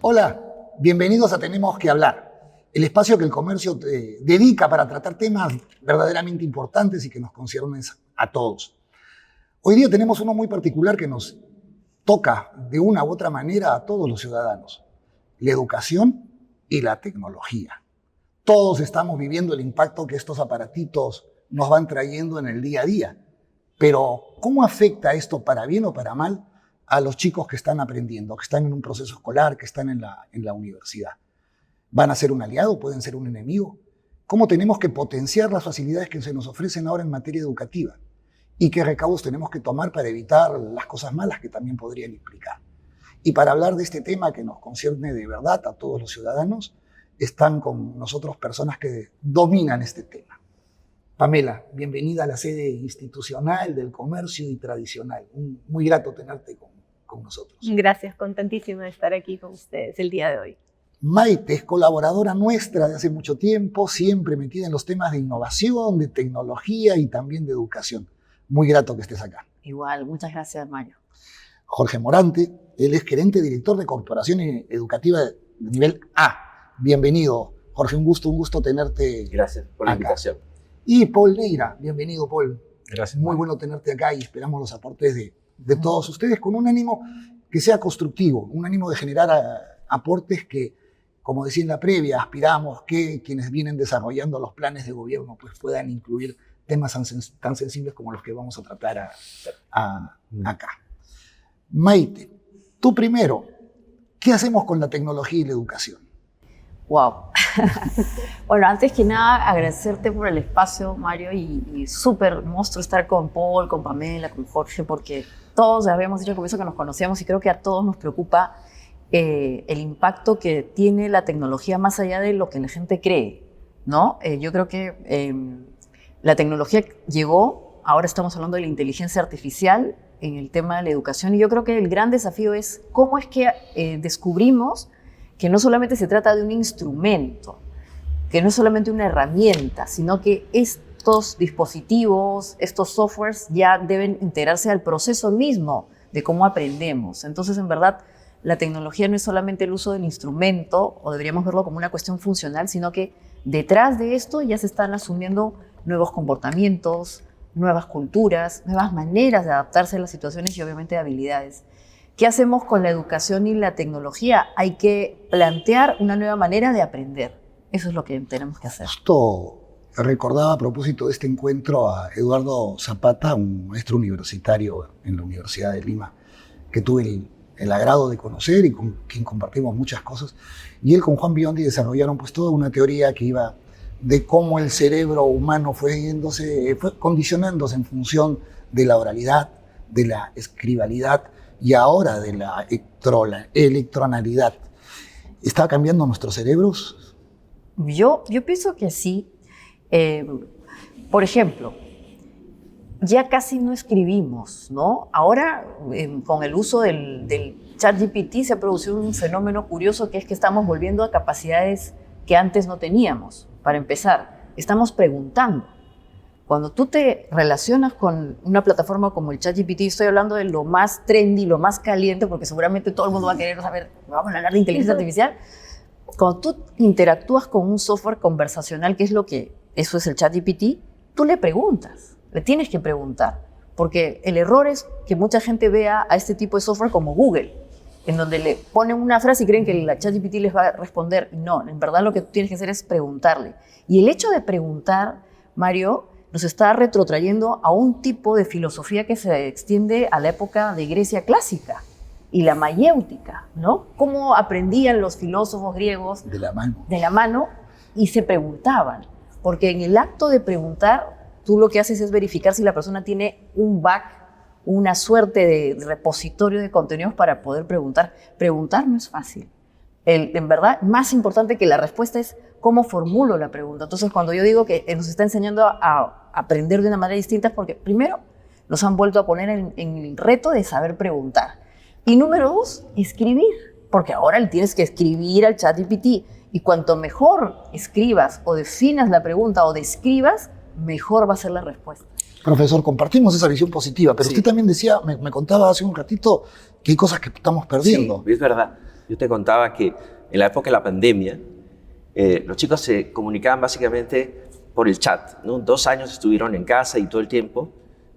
Hola, bienvenidos a Tenemos que hablar, el espacio que el comercio dedica para tratar temas verdaderamente importantes y que nos conciernen a todos. Hoy día tenemos uno muy particular que nos toca de una u otra manera a todos los ciudadanos: la educación y la tecnología. Todos estamos viviendo el impacto que estos aparatitos nos van trayendo en el día a día. Pero, ¿cómo afecta esto, para bien o para mal, a los chicos que están aprendiendo, que están en un proceso escolar, que están en la universidad? ¿Van a ser un aliado? ¿Pueden ser un enemigo? ¿Cómo tenemos que potenciar las facilidades que se nos ofrecen ahora en materia educativa? ¿Y qué recaudos tenemos que tomar para evitar las cosas malas que también podrían implicar? Y para hablar de este tema que nos concierne de verdad a todos los ciudadanos, están con nosotros personas que dominan este tema. Pamela, bienvenida a la sede institucional del comercio y tradicional. Muy grato tenerte con nosotros. Gracias, contentísima de estar aquí con ustedes el día de hoy. Maite es colaboradora nuestra de hace mucho tiempo, siempre metida en los temas de innovación, de tecnología y también de educación. Muy grato que estés acá. Igual, muchas gracias, Mario. Jorge Morante, él es gerente director de Corporación Educativa de nivel A. Bienvenido, Jorge, un gusto tenerte. Gracias por la invitación. Y Paul Neira, bienvenido, Paul. Gracias. Muy bueno tenerte acá y esperamos los aportes de todos ustedes con un ánimo que sea constructivo, un ánimo de generar aportes que, como decía en la previa, aspiramos que quienes vienen desarrollando los planes de gobierno pues puedan incluir temas tan sensibles como los que vamos a tratar acá. Maite, tú primero, ¿qué hacemos con la tecnología y la educación? Wow. Bueno, antes que nada, agradecerte por el espacio, Mario, y súper monstruo estar con Paul, con Pamela, con Jorge, porque todos habíamos dicho al comienzo que nos conocíamos y creo que a todos nos preocupa el impacto que tiene la tecnología más allá de lo que la gente cree, ¿no? Yo creo que la tecnología llegó, ahora estamos hablando de la inteligencia artificial en el tema de la educación, y yo creo que el gran desafío es cómo es que descubrimos que no solamente se trata de un instrumento, que no es solamente una herramienta, sino que estos dispositivos, estos softwares ya deben integrarse al proceso mismo de cómo aprendemos. Entonces, en verdad, la tecnología no es solamente el uso del instrumento, o deberíamos verlo como una cuestión funcional, sino que detrás de esto ya se están asumiendo nuevos comportamientos, nuevas culturas, nuevas maneras de adaptarse a las situaciones y obviamente habilidades. ¿Qué hacemos con la educación y la tecnología? Hay que plantear una nueva manera de aprender. Eso es lo que tenemos que hacer. Justo recordaba a propósito de este encuentro a Eduardo Zapata, un maestro universitario en la Universidad de Lima, que tuve el agrado de conocer y con quien compartimos muchas cosas. Y él con Juan Biondi desarrollaron pues toda una teoría que iba de cómo el cerebro humano fue condicionándose en función de la oralidad, de la escribalidad, y ahora de la electronalidad. ¿Está cambiando nuestros cerebros? Yo pienso que sí. Por ejemplo, ya casi no escribimos, ¿no? Ahora, con el uso del ChatGPT se ha producido un fenómeno curioso, que es que estamos volviendo a capacidades que antes no teníamos. Para empezar, estamos preguntando. Cuando tú te relacionas con una plataforma como el ChatGPT, estoy hablando de lo más trendy, lo más caliente, porque seguramente todo el mundo va a querer saber, vamos a hablar de inteligencia artificial. Cuando tú interactúas con un software conversacional, que es eso es el ChatGPT, tú le preguntas, le tienes que preguntar, porque el error es que mucha gente vea a este tipo de software como Google, en donde le ponen una frase y creen que la ChatGPT les va a responder. No, en verdad lo que tú tienes que hacer es preguntarle. Y el hecho de preguntar, Mario, nos está retrotrayendo a un tipo de filosofía que se extiende a la época de Grecia clásica y la mayéutica, ¿no? Cómo aprendían los filósofos griegos de la mano y se preguntaban. Porque en el acto de preguntar, tú lo que haces es verificar si la persona tiene un back, una suerte de repositorio de contenidos para poder preguntar. Preguntar no es fácil. En verdad, más importante que la respuesta es cómo formulo la pregunta. Entonces, cuando yo digo que nos está enseñando a aprender de una manera distinta, es porque primero nos han vuelto a poner en el reto de saber preguntar. Y número dos, escribir. Porque ahora le tienes que escribir al ChatGPT. Y cuanto mejor escribas o definas la pregunta o describas, mejor va a ser la respuesta. Profesor, compartimos esa visión positiva, pero sí. Usted también decía, me contaba hace un ratito que hay cosas que estamos perdiendo. Sí, es verdad. Yo te contaba que en la época de la pandemia, los chicos se comunicaban básicamente por el chat, ¿no? 2 años estuvieron en casa y todo el tiempo,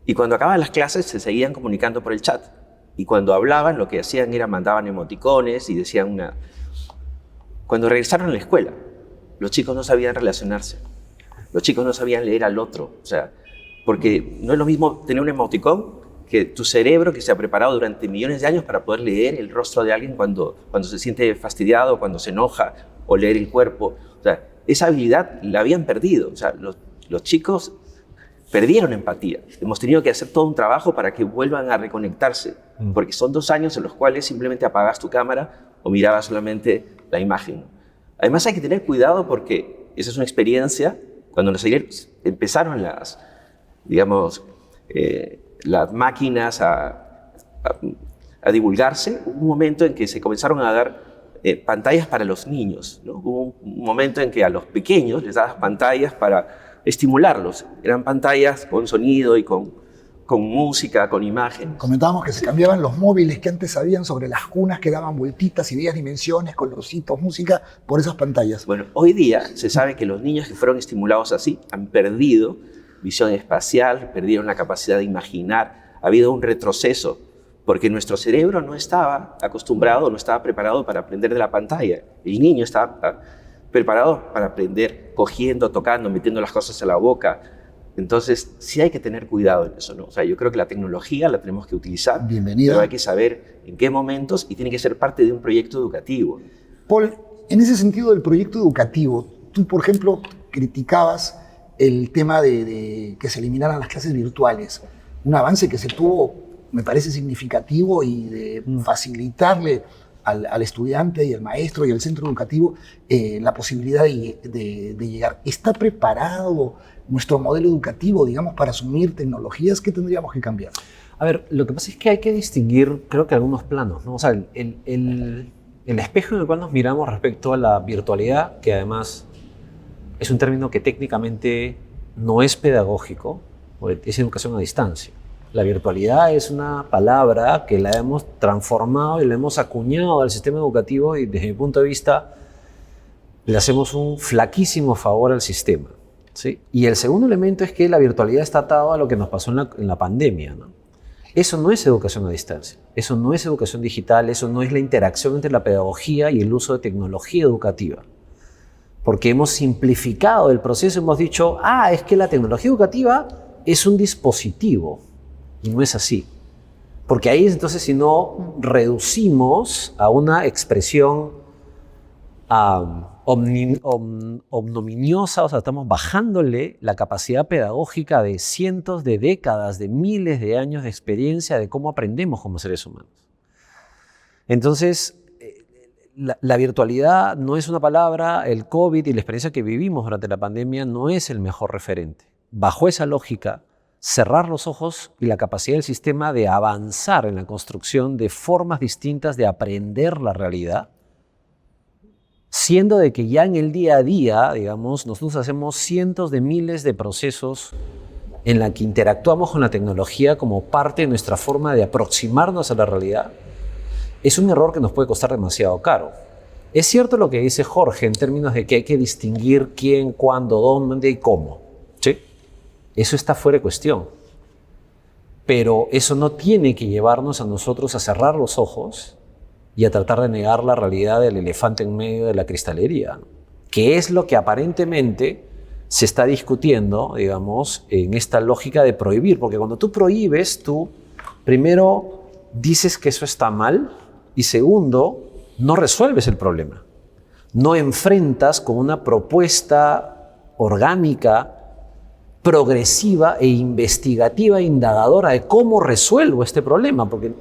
y cuando acababan las clases se seguían comunicando por el chat. Y cuando hablaban, lo que hacían era mandaban emoticones y decían una... Cuando regresaron a la escuela, los chicos no sabían relacionarse. Los chicos no sabían leer al otro. O sea, porque no es lo mismo tener un emoticón que tu cerebro que se ha preparado durante millones de años para poder leer el rostro de alguien cuando se siente fastidiado, cuando se enoja, o leer el cuerpo. O sea, esa habilidad la habían perdido. O sea, los chicos perdieron empatía. Hemos tenido que hacer todo un trabajo para que vuelvan a reconectarse, porque son 2 años en los cuales simplemente apagas tu cámara o mirabas solamente la imagen. Además hay que tener cuidado porque esa es una experiencia. Cuando empezaron las máquinas a divulgarse, hubo un momento en que se comenzaron a dar pantallas para los niños, ¿no? Hubo un momento en que a los pequeños les dabas pantallas para estimularlos. Eran pantallas con sonido y con música, con imagen. Comentábamos que se cambiaban los móviles que antes habían sobre las cunas que daban vueltitas y veías dimensiones, colorcitos, música por esas pantallas. Bueno, hoy día se sabe que los niños que fueron estimulados así han perdido visión espacial, perdieron la capacidad de imaginar. Ha habido un retroceso porque nuestro cerebro no estaba acostumbrado, no estaba preparado para aprender de la pantalla. El niño estaba preparado para aprender cogiendo, tocando, metiendo las cosas a la boca. Entonces, sí hay que tener cuidado en eso, ¿no? O sea, yo creo que la tecnología la tenemos que utilizar, bienvenida, pero hay que saber en qué momentos y tiene que ser parte de un proyecto educativo. Paul, en ese sentido del proyecto educativo, tú, por ejemplo, criticabas el tema de que se eliminaran las clases virtuales, un avance que se tuvo, me parece significativo, y de facilitarle al estudiante y al maestro y al centro educativo la posibilidad de llegar. ¿Está preparado nuestro modelo educativo, digamos, para asumir tecnologías? ¿Qué tendríamos que cambiar? A ver, lo que pasa es que hay que distinguir, creo que algunos planos, ¿no? O sea, el espejo en el cual nos miramos respecto a la virtualidad, que además es un término que técnicamente no es pedagógico, es educación a distancia. La virtualidad es una palabra que la hemos transformado y la hemos acuñado al sistema educativo, y desde mi punto de vista le hacemos un flaquísimo favor al sistema, ¿sí? Y el segundo elemento es que la virtualidad está atado a lo que nos pasó en la pandemia, ¿no? Eso no es educación a distancia, eso no es educación digital, eso no es la interacción entre la pedagogía y el uso de tecnología educativa. Porque hemos simplificado el proceso, hemos dicho, es que la tecnología educativa es un dispositivo. Y no es así. Porque ahí entonces, si no reducimos a una expresión omnominiosa, o sea, estamos bajándole la capacidad pedagógica de cientos de décadas, de miles de años de experiencia de cómo aprendemos como seres humanos. Entonces, la virtualidad no es una palabra, el COVID y la experiencia que vivimos durante la pandemia no es el mejor referente. Bajo esa lógica, cerrar los ojos y la capacidad del sistema de avanzar en la construcción de formas distintas de aprender la realidad, siendo de que ya en el día a día, digamos, nosotros hacemos cientos de miles de procesos en la que interactuamos con la tecnología como parte de nuestra forma de aproximarnos a la realidad, es un error que nos puede costar demasiado caro. Es cierto lo que dice Jorge en términos de que hay que distinguir quién, cuándo, dónde y cómo, ¿sí? Eso está fuera de cuestión. Pero eso no tiene que llevarnos a nosotros a cerrar los ojos y a tratar de negar la realidad del elefante en medio de la cristalería, ¿no? Que es lo que aparentemente se está discutiendo, digamos, en esta lógica de prohibir. Porque cuando tú prohíbes, tú primero dices que eso está mal y segundo, no resuelves el problema. No enfrentas con una propuesta orgánica, progresiva e investigativa, indagadora de cómo resuelvo este problema, porque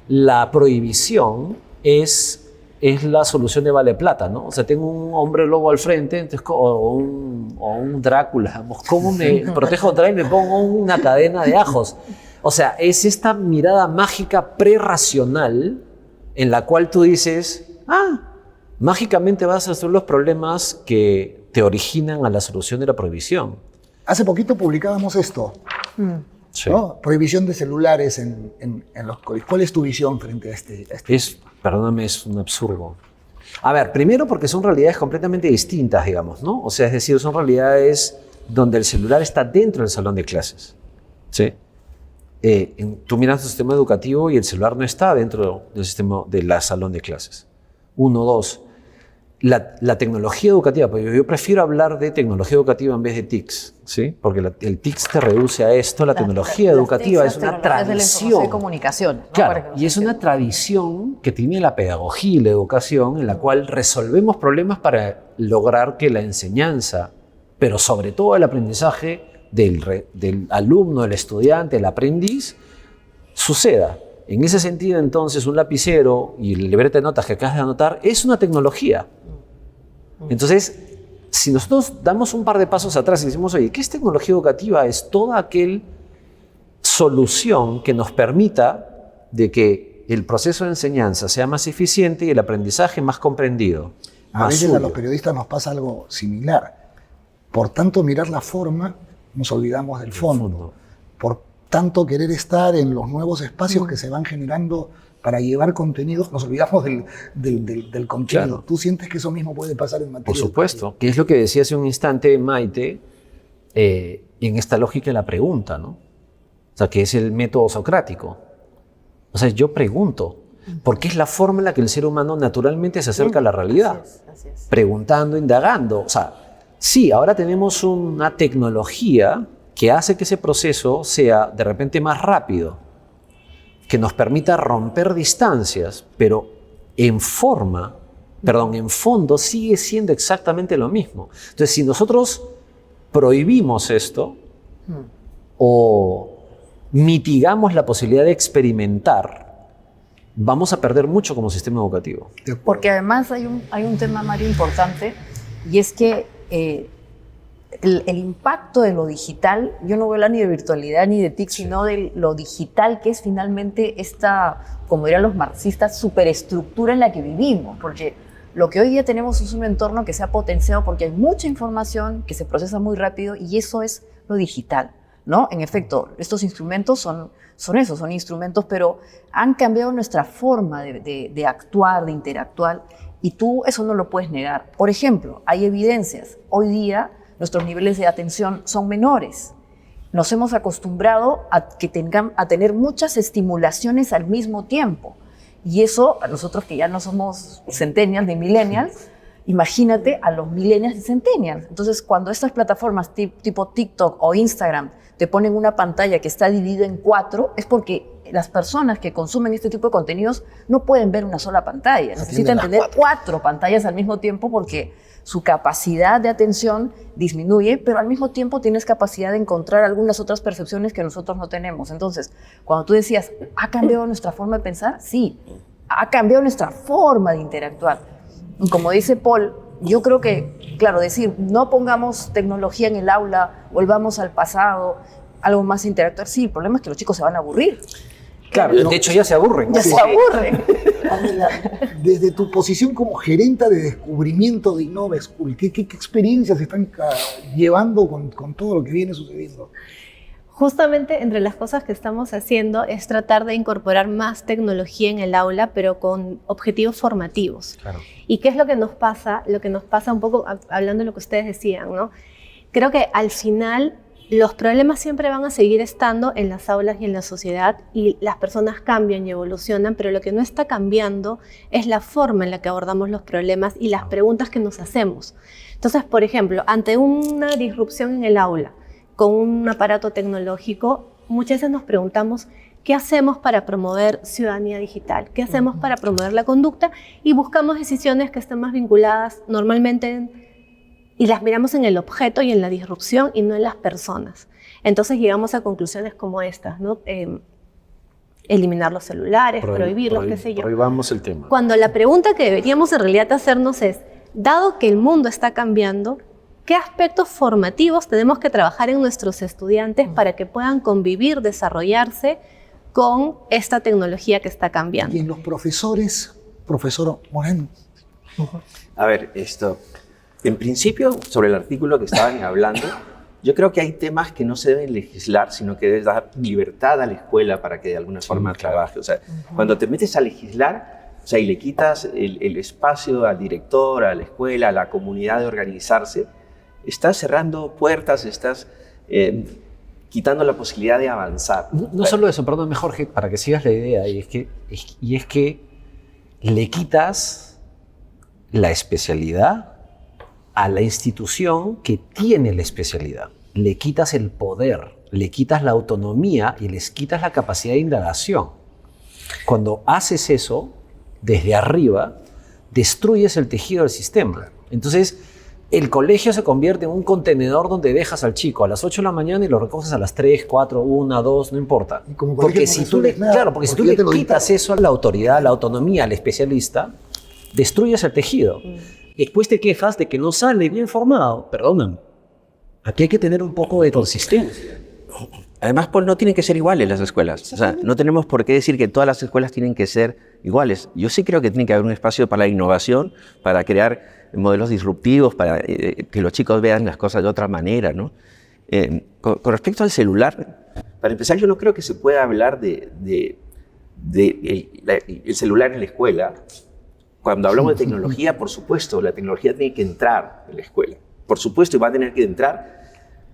la prohibición es la solución de vale plata, ¿no? O sea, tengo un hombre lobo al frente, entonces, o un Drácula, ¿cómo me protejo contra él? Me pongo una cadena de ajos. O sea, es esta mirada mágica prerracional en la cual tú dices, mágicamente vas a resolver los problemas que te originan a la solución de la prohibición. Hace poquito publicábamos esto, Sí. ¿no? Prohibición de celulares en los colegios. ¿Cuál es tu visión frente a este? Es perdóname, es un absurdo. A ver, primero porque son realidades completamente distintas, digamos, ¿no? O sea, es decir, son realidades donde el celular está dentro del salón de clases, ¿sí? Tú miras tu sistema educativo y el celular no está dentro del sistema del salón de clases. Uno, dos. La tecnología educativa, pues yo prefiero hablar de tecnología educativa en vez de TICs, ¿sí? Porque el TICs te reduce a esto, la tecnología educativa es una tradición. De comunicación, ¿no? Claro, y es una tradición que tiene la pedagogía y la educación en la cual resolvemos problemas para lograr que la enseñanza, pero sobre todo el aprendizaje del alumno, del estudiante, el aprendiz, suceda. En ese sentido, entonces, un lapicero y la libreta de notas que acabas de anotar es una tecnología. Entonces, si nosotros damos un par de pasos atrás y decimos, oye, ¿qué es tecnología educativa? Es toda aquella solución que nos permita de que el proceso de enseñanza sea más eficiente y el aprendizaje más comprendido. A veces a los periodistas nos pasa algo similar. Por tanto mirar la forma, nos olvidamos del fondo. Por tanto querer estar en los nuevos espacios que se van generando para llevar contenidos, nos olvidamos del contenido. Claro. ¿Tú sientes que eso mismo puede pasar en materia Por supuesto, que es lo que decía hace un instante Maite, en esta lógica de la pregunta, ¿no? O sea, que es el método socrático. O sea, yo pregunto, porque es la forma en la que el ser humano naturalmente se acerca a la realidad. Así es. Preguntando, indagando. O sea, sí, ahora tenemos una tecnología que hace que ese proceso sea de repente más rápido, que nos permita romper distancias, pero en fondo sigue siendo exactamente lo mismo. Entonces, si nosotros prohibimos esto o mitigamos la posibilidad de experimentar, vamos a perder mucho como sistema educativo. Porque además hay un tema, Mario, importante, y es que el impacto de lo digital, yo no voy a hablar ni de virtualidad ni de TIC, sino de lo digital, que es finalmente esta, como dirían los marxistas, superestructura en la que vivimos, porque lo que hoy día tenemos es un entorno que se ha potenciado porque hay mucha información que se procesa muy rápido y eso es lo digital, ¿no? En efecto, estos instrumentos son instrumentos, pero han cambiado nuestra forma de actuar, de interactuar, y tú eso no lo puedes negar. Por ejemplo, hay evidencias. Hoy día nuestros niveles de atención son menores. Nos hemos acostumbrado a tener muchas estimulaciones al mismo tiempo. Y eso, a nosotros que ya no somos centennials ni millennials, imagínate a los millennials y centennials. Entonces, cuando estas plataformas tipo TikTok o Instagram te ponen una pantalla que está dividida en 4, es porque las personas que consumen este tipo de contenidos no pueden ver una sola pantalla. Necesitan tener 4 pantallas al mismo tiempo porque su capacidad de atención disminuye, pero al mismo tiempo tienes capacidad de encontrar algunas otras percepciones que nosotros no tenemos. Entonces, cuando tú decías, ¿ha cambiado nuestra forma de pensar? Sí, ha cambiado nuestra forma de interactuar. Y como dice Paul, yo creo que, claro, decir, no pongamos tecnología en el aula, volvamos al pasado, algo más interactuar, sí, el problema es que los chicos se van a aburrir. Claro, de hecho ya se aburren. Ya se aburren. Pamela, desde tu posición como gerenta de descubrimiento de Innova School, ¿qué experiencias están llevando con todo lo que viene sucediendo? Justamente entre las cosas que estamos haciendo es tratar de incorporar más tecnología en el aula, pero con objetivos formativos. Claro. ¿Y qué es lo que nos pasa? Lo que nos pasa un poco, hablando de lo que ustedes decían, ¿no? Creo que al final los problemas siempre van a seguir estando en las aulas y en la sociedad, y las personas cambian y evolucionan, pero lo que no está cambiando es la forma en la que abordamos los problemas y las preguntas que nos hacemos. Entonces, por ejemplo, ante una disrupción en el aula con un aparato tecnológico, muchas veces nos preguntamos ¿qué hacemos para promover ciudadanía digital? ¿Qué hacemos para promover la conducta? Y buscamos decisiones que estén más vinculadas normalmente y las miramos en el objeto y en la disrupción y no en las personas. Entonces llegamos a conclusiones como estas, ¿no? Eliminar los celulares, prohibirlos, qué sé yo. Prohibamos el tema. Cuando la pregunta que deberíamos en realidad hacernos es, dado que el mundo está cambiando, ¿qué aspectos formativos tenemos que trabajar en nuestros estudiantes para que puedan convivir, desarrollarse con esta tecnología que está cambiando? Y en los profesores, profesor Moreno. A ver, en principio, sobre el artículo que estaban hablando, yo creo que hay temas que no se deben legislar, sino que debes dar libertad a la escuela para que de alguna forma trabaje. O sea, cuando te metes a legislar, O sea, y le quitas el espacio al director, a la escuela, a la comunidad de organizarse, estás cerrando puertas, estás quitando la posibilidad de avanzar. No solo eso, perdóname Jorge, para que sigas la idea, y es que le quitas la especialidad a la institución que tiene la especialidad. Le quitas el poder, le quitas la autonomía y les quitas la capacidad de indagación. Cuando haces eso, desde arriba, destruyes el tejido del sistema. Entonces, el colegio se convierte en un contenedor donde dejas al chico a las 8 de la mañana y lo recoges a las 3, 4, 1, 2, no importa. Porque si tú le quitas eso a la autoridad, a la autonomía, al especialista, destruyes el tejido. Después te quejas de que no sale bien formado. Perdóname. Aquí hay que tener un poco de consistencia. Además, Paul, no tienen que ser iguales las escuelas. O sea, no tenemos por qué decir que todas las escuelas tienen que ser iguales. Yo sí creo que tiene que haber un espacio para la innovación, para crear modelos disruptivos, para que los chicos vean las cosas de otra manera, ¿no? Con respecto al celular, para empezar, yo no creo que se pueda hablar de el celular en la escuela. Cuando hablamos de tecnología, por supuesto, la tecnología tiene que entrar en la escuela. Por supuesto, y va a tener que entrar,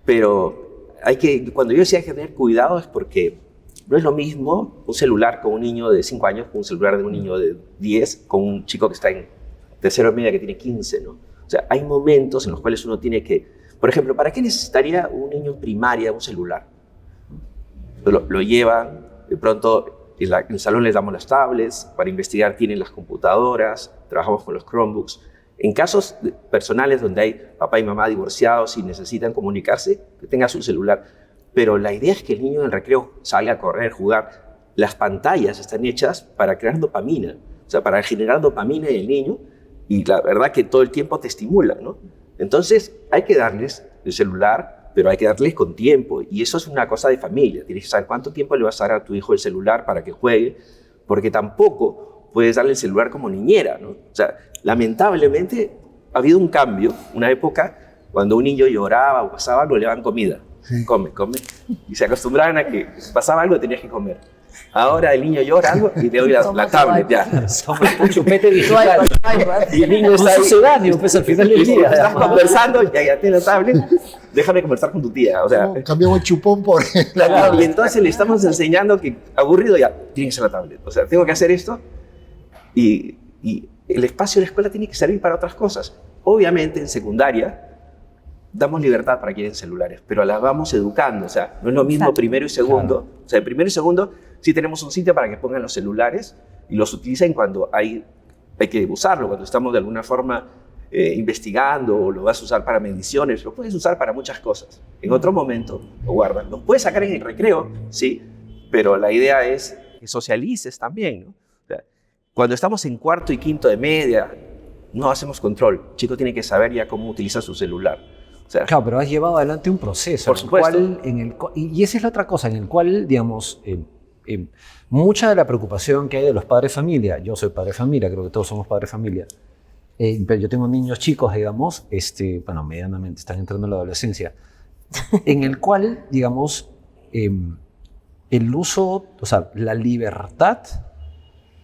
pero cuando yo decía que tener cuidado es porque no es lo mismo un celular con un niño de 5 años con un celular de un niño de 10, con un chico que está en tercero media que tiene 15, ¿no? O sea, hay momentos en los cuales uno tiene que... Por ejemplo, ¿para qué necesitaría un niño en primaria un celular? Lo llevan, de pronto en el salón les damos las tablets, para investigar tienen las computadoras, trabajamos con los Chromebooks. En casos personales donde hay papá y mamá divorciados y necesitan comunicarse, que tenga su celular. Pero la idea es que el niño en el recreo salga a correr, jugar. Las pantallas están hechas para crear dopamina, o sea, para generar dopamina en el niño, y la verdad que todo el tiempo te estimulan, ¿no? Entonces hay que darles el celular, pero hay que darles con tiempo, y eso es una cosa de familia. Tienes que saber cuánto tiempo le vas a dar a tu hijo el celular para que juegue, porque tampoco puedes darle el celular como niñera, ¿no? O sea, lamentablemente ha habido un cambio, una época cuando un niño lloraba o pasaba algo, le daban comida. Sí. Come. Y se acostumbraban a que pasaba algo, tenías que comer. Ahora el niño llora algo y le doy la tablet ya. Somos un chupete digital. Y el niño está sucedáneo, pues al final del día. Estás conversando, ya tienes la tablet, déjame conversar con tu tía. O sea, cambiamos el chupón por la tablet. Y entonces le estamos enseñando que aburrido ya, tiene que ser la tablet. O sea, tengo que hacer esto y el espacio de la escuela tiene que servir para otras cosas. Obviamente en secundaria damos libertad para quienes celulares, pero las vamos educando. O sea, no es lo mismo primero y segundo. Claro. O sea, en primero y segundo sí tenemos un sitio para que pongan los celulares y los utilicen cuando hay que usarlo, cuando estamos de alguna forma investigando, o lo vas a usar para mediciones, lo puedes usar para muchas cosas. En otro momento lo guardan. Los puedes sacar en el recreo, sí, pero la idea es que socialices también, ¿no? O sea, cuando estamos en cuarto y quinto de media, no hacemos control. El chico tiene que saber ya cómo utiliza su celular. O sea, claro, pero has llevado adelante un proceso. Por supuesto. Y esa es la otra cosa, en el cual, digamos, mucha de la preocupación que hay de los padres de familia, yo soy padre de familia, creo que todos somos padres de familia, pero yo tengo niños chicos, digamos, bueno, medianamente están entrando en la adolescencia, en el cual, digamos, el uso, o sea, la libertad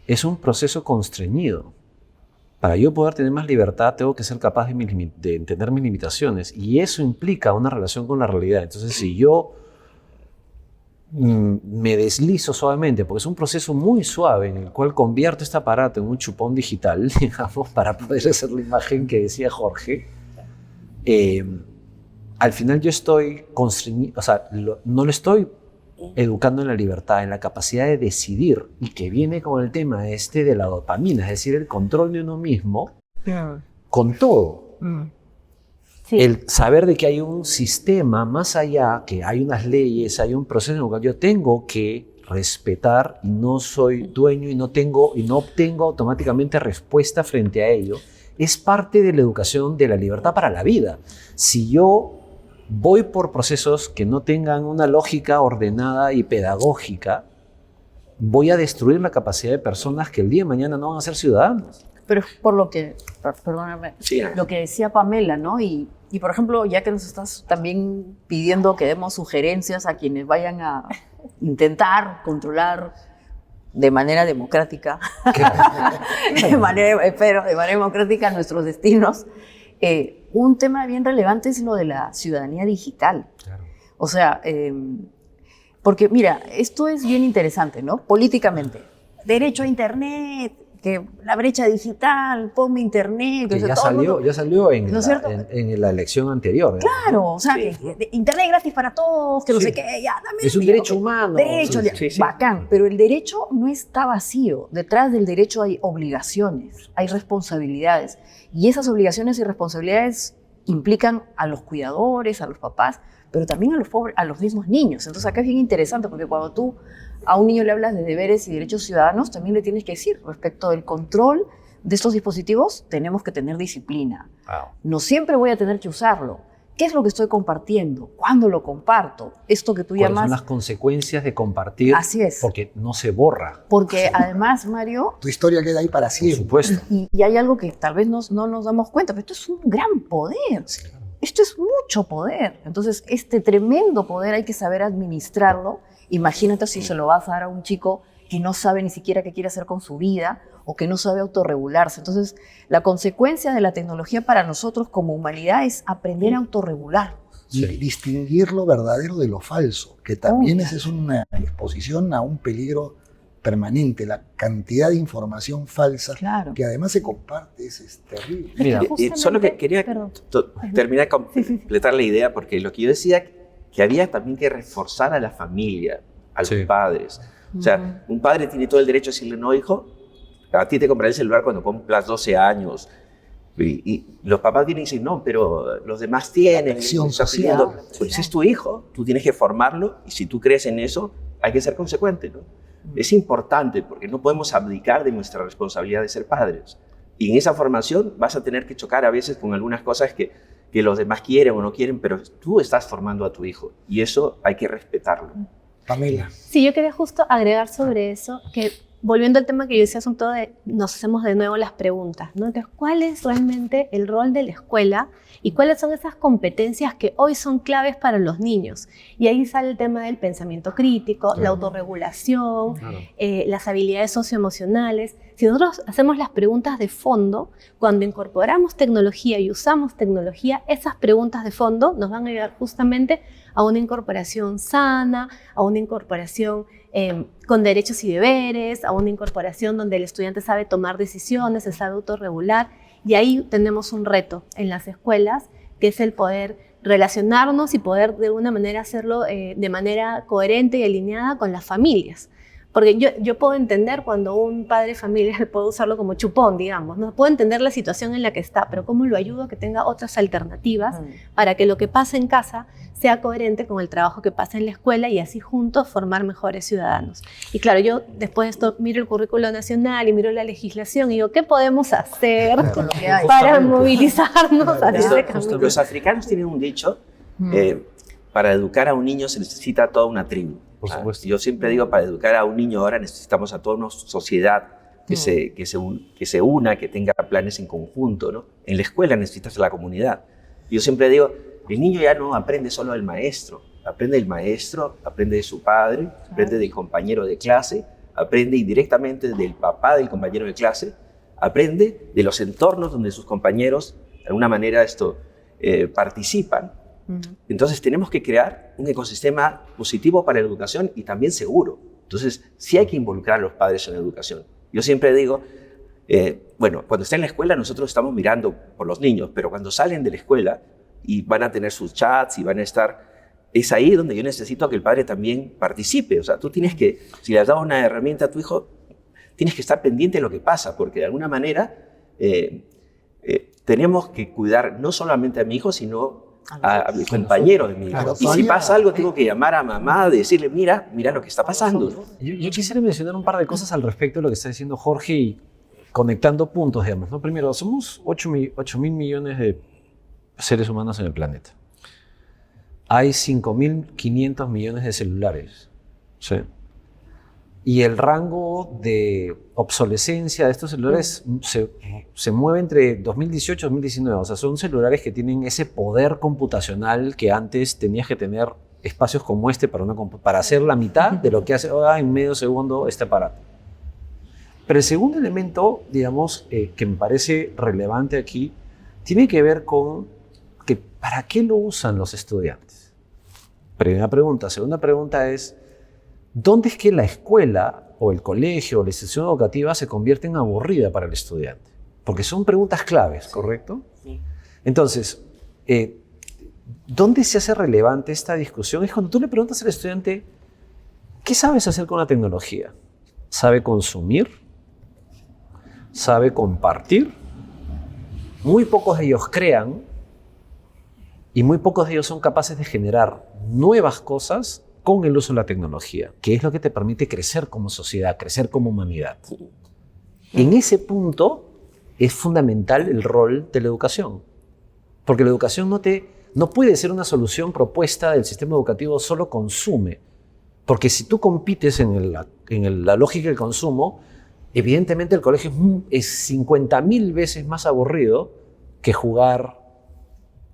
es un proceso constreñido. Para yo poder tener más libertad, tengo que ser capaz de entender mis limitaciones, y eso implica una relación con la realidad. Entonces, si yo me deslizo suavemente, porque es un proceso muy suave en el cual convierto este aparato en un chupón digital, digamos, para poder hacer la imagen que decía Jorge, al final yo estoy constreñido, o sea, no lo estoy educando en la libertad, en la capacidad de decidir, y que viene con el tema de la dopamina, es decir, el control de uno mismo con todo. Sí. El saber de que hay un sistema más allá, que hay unas leyes, hay un proceso en el cual yo tengo que respetar, y no soy dueño y no obtengo automáticamente respuesta frente a ello, es parte de la educación de la libertad para la vida. Si yo voy por procesos que no tengan una lógica ordenada y pedagógica, voy a destruir la capacidad de personas que el día de mañana no van a ser ciudadanos. Pero es por lo que, perdóname, sí, lo que decía Pamela, ¿no? Y por ejemplo, ya que nos estás también pidiendo que demos sugerencias a quienes vayan a intentar controlar de manera democrática, espero, de manera democrática nuestros destinos. Un tema bien relevante es lo de la ciudadanía digital. Claro. O sea, porque mira, esto es bien interesante, ¿no? Políticamente. Derecho a Internet, que la brecha digital, ponme Internet. Que ya mundo, salió en, ¿no es cierto? en la elección anterior. Claro, o sea, Internet gratis para todos, que no sé qué, ya, dame. Es un derecho humano. Derecho, bacán, pero el derecho no está vacío. Detrás del derecho hay obligaciones, hay responsabilidades. Y esas obligaciones y responsabilidades implican a los cuidadores, a los papás, pero también a los mismos niños. Entonces acá es bien interesante, porque cuando tú a un niño le hablas de deberes y derechos ciudadanos, también le tienes que decir, respecto del control de estos dispositivos, tenemos que tener disciplina. Wow. No siempre voy a tener que usarlo. ¿Qué es lo que estoy compartiendo? ¿Cuándo lo comparto? Esto que tú ¿Cuáles llamas... son las consecuencias de compartir? Así es. Porque no se borra. Porque además, Mario, Tu historia queda ahí para Por siempre. supuesto. y hay algo que tal vez no nos damos cuenta, pero esto es un gran poder. Esto es mucho poder. Entonces, este tremendo poder hay que saber administrarlo. Imagínate si se lo vas a dar a un chico que no sabe ni siquiera qué quiere hacer con su vida o que no sabe autorregularse. Entonces, la consecuencia de la tecnología para nosotros como humanidad es aprender a autorregular. Y distinguir lo verdadero de lo falso, que también esa es una exposición a un peligro permanente. La cantidad de información falsa Claro. que además se comparte es terrible. Mira, Solo que quería Perdón. terminar de completar la idea, porque lo que yo decía, que había también que reforzar a la familia, a los padres. O sea, un padre tiene todo el derecho a decirle, no, hijo, a ti te compraré el celular cuando cumplas 12 años. Y los papás vienen y dicen, no, pero los demás tienen. Presión estás social. pidiendo. Pues es tu hijo, tú tienes que formarlo, y si tú crees en eso, hay que ser consecuente, ¿no? Es importante, porque no podemos abdicar de nuestra responsabilidad de ser padres. Y en esa formación vas a tener que chocar a veces con algunas cosas que los demás quieren o no quieren, pero tú estás formando a tu hijo, y eso hay que respetarlo. Pamela. Sí, yo quería justo agregar sobre eso, que volviendo al tema que yo decía, asunto de nos hacemos de nuevo las preguntas, ¿no? Entonces, ¿cuál es realmente el rol de la escuela y cuáles son esas competencias que hoy son claves para los niños? Y ahí sale el tema del pensamiento crítico, la autorregulación, las habilidades socioemocionales. Si nosotros hacemos las preguntas de fondo, cuando incorporamos tecnología y usamos tecnología, esas preguntas de fondo nos van a ayudar justamente a una incorporación sana, a una incorporación con derechos y deberes, a una incorporación donde el estudiante sabe tomar decisiones, se sabe autorregular. Y ahí tenemos un reto en las escuelas, que es el poder relacionarnos y poder de alguna manera hacerlo de manera coherente y alineada con las familias. Porque yo puedo entender cuando un padre familiar, puedo usarlo como chupón, digamos, ¿no? Puedo entender la situación en la que está, pero ¿cómo lo ayudo a que tenga otras alternativas para que lo que pasa en casa sea coherente con el trabajo que pasa en la escuela y así juntos formar mejores ciudadanos? Y claro, yo después de esto miro el currículo nacional y miro la legislación y digo, ¿qué podemos hacer para movilizarnos hacia ese camino? Los africanos tienen un dicho, para educar a un niño se necesita toda una tribu. Por supuesto. Yo siempre digo, para educar a un niño ahora necesitamos a toda una sociedad que se una, que tenga planes en conjunto, ¿no? En la escuela necesitas a la comunidad. Yo siempre digo, el niño ya no aprende solo del maestro, aprende del maestro, aprende de su padre, aprende del compañero de clase, aprende indirectamente del papá del compañero de clase, aprende de los entornos donde sus compañeros de alguna manera participan. Entonces tenemos que crear un ecosistema positivo para la educación y también seguro. Entonces sí hay que involucrar a los padres en la educación. Yo siempre digo, bueno, cuando están en la escuela nosotros estamos mirando por los niños, pero cuando salen de la escuela y van a tener sus chats y van a estar, es ahí donde yo necesito que el padre también participe. O sea, tú tienes que, si le has dado una herramienta a tu hijo, tienes que estar pendiente de lo que pasa, porque de alguna manera tenemos que cuidar no solamente a mi hijo, sino a mi compañero de mi hijo. Claro, y si pasa algo, tengo que llamar a mamá, decirle, mira lo que está pasando, ¿no? Yo quisiera mencionar un par de cosas al respecto de lo que está diciendo Jorge y conectando puntos, digamos, ¿no? Primero, somos 8.000 millones de seres humanos en el planeta. Hay 5.500 millones de celulares, ¿sí? Y el rango de obsolescencia de estos celulares se mueve entre 2018 y 2019. O sea, son celulares que tienen ese poder computacional que antes tenías que tener espacios como este para hacer la mitad de lo que hace en medio segundo este aparato. Pero el segundo elemento, digamos, que me parece relevante aquí, tiene que ver con que ¿para qué lo usan los estudiantes? Primera pregunta. Segunda pregunta es, ¿dónde es que la escuela o el colegio o la institución educativa se convierte en aburrida para el estudiante? Porque son preguntas claves, ¿correcto? Sí. Entonces, ¿dónde se hace relevante esta discusión? Es cuando tú le preguntas al estudiante, ¿qué sabes hacer con la tecnología? ¿Sabe consumir? ¿Sabe compartir? Muy pocos de ellos crean y muy pocos de ellos son capaces de generar nuevas cosas con el uso de la tecnología, que es lo que te permite crecer como sociedad, crecer como humanidad. En ese punto es fundamental el rol de la educación, porque la educación no puede ser una solución propuesta del sistema educativo, solo consume, porque si tú compites en la lógica del consumo, evidentemente el colegio es 50.000 veces más aburrido que jugar,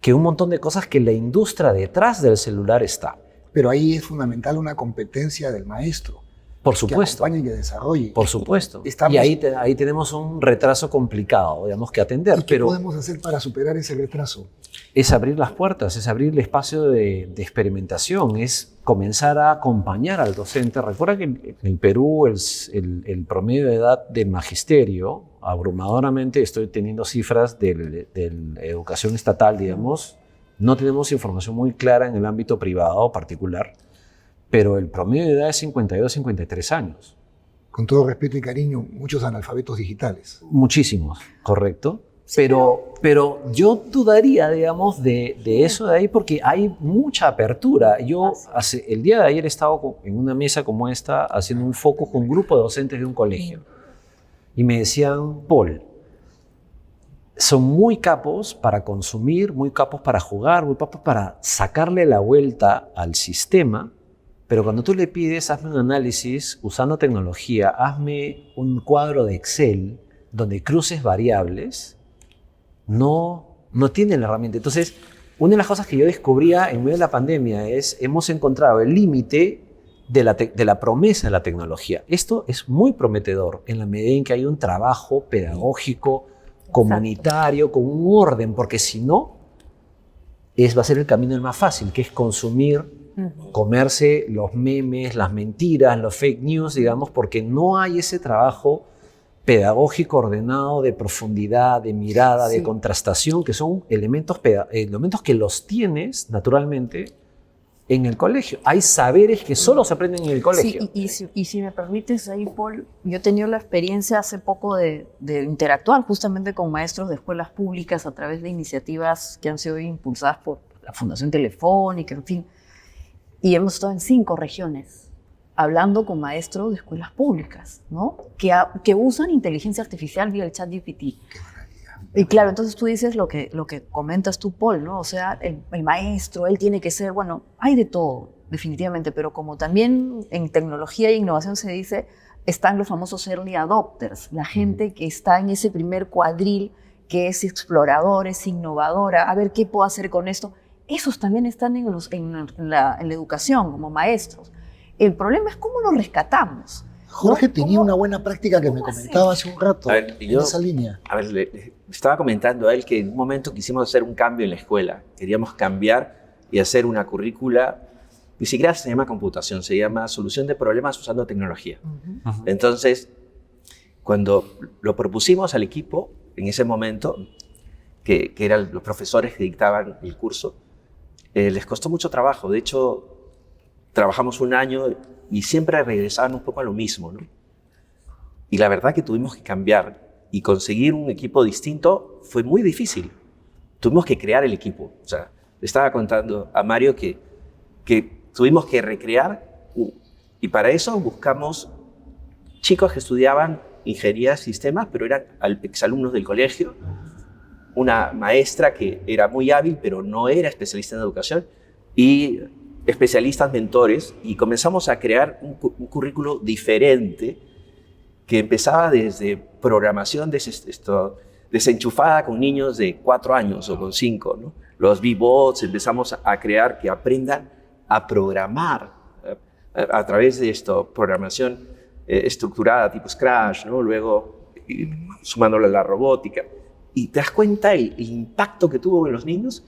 que un montón de cosas que la industria detrás del celular está. Pero ahí es fundamental una competencia del maestro. Por supuesto. Que acompañe y que desarrolle. Por supuesto. Estamos, y ahí tenemos un retraso complicado, digamos, que atender. ¿Y qué podemos hacer para superar ese retraso? Es abrir las puertas, es abrir el espacio de experimentación, es comenzar a acompañar al docente. Recuerda que en el Perú el promedio de edad del magisterio, abrumadoramente, estoy teniendo cifras de la educación estatal, digamos, no tenemos información muy clara en el ámbito privado o particular, pero el promedio de edad es 52, 53 años. Con todo respeto y cariño, muchos analfabetos digitales. Muchísimos, correcto. Pero yo dudaría, digamos, de eso de ahí porque hay mucha apertura. Yo el día de ayer he estado en una mesa como esta haciendo un focus con un grupo de docentes de un colegio. Y me decían, Paul, son muy capos para consumir, muy capos para jugar, muy capos para sacarle la vuelta al sistema, pero cuando tú le pides, hazme un análisis usando tecnología, hazme un cuadro de Excel donde cruces variables, no tienen la herramienta. Entonces, una de las cosas que yo descubría en medio de la pandemia es, hemos encontrado el límite de la promesa de la tecnología. Esto es muy prometedor en la medida en que hay un trabajo pedagógico, comunitario, con un orden, porque si no, va a ser el camino el más fácil, que es consumir, comerse los memes, las mentiras, los fake news, digamos, porque no hay ese trabajo pedagógico ordenado de profundidad, de mirada, de contrastación, que son elementos que los tienes naturalmente en el colegio. Hay saberes que solo se aprenden en el colegio. Sí, y si me permites ahí, Paul, yo he tenido la experiencia hace poco de interactuar justamente con maestros de escuelas públicas a través de iniciativas que han sido impulsadas por la Fundación Telefónica, en fin. Y hemos estado en 5 regiones hablando con maestros de escuelas públicas, ¿no? Que usan inteligencia artificial vía el ChatGPT. Y claro, entonces tú dices lo que comentas tú, Paul, ¿no? O sea, el maestro, él tiene que ser, bueno, hay de todo, definitivamente, pero como también en tecnología e innovación se dice, están los famosos early adopters, la gente que está en ese primer cuadril, que es exploradora, es innovadora, a ver qué puedo hacer con esto. Esos también están en la educación como maestros. El problema es cómo los rescatamos. Jorge tenía una buena práctica que me comentaba hace un rato en esa línea. A ver, le estaba comentando a él que en un momento quisimos hacer un cambio en la escuela. Queríamos cambiar y hacer una currícula, ni siquiera se llama computación, se llama solución de problemas usando tecnología. Entonces, cuando lo propusimos al equipo, en ese momento, que eran los profesores que dictaban el curso, les costó mucho trabajo. De hecho, trabajamos un año y siempre regresaban un poco a lo mismo, ¿no? Y la verdad que tuvimos que cambiar y conseguir un equipo distinto fue muy difícil. Tuvimos que crear el equipo. O sea, le estaba contando a Mario que tuvimos que recrear y para eso buscamos chicos que estudiaban ingeniería de sistemas, pero eran exalumnos del colegio, una maestra que era muy hábil, pero no era especialista en educación, y especialistas mentores, y comenzamos a crear un currículo diferente que empezaba desde programación desenchufada con niños de 4 años o con 5, ¿no? Los V-Bots, empezamos a crear que aprendan a programar a través de programación estructurada tipo Scratch, ¿no? Luego sumándole a la robótica. Y te das cuenta el impacto que tuvo en los niños.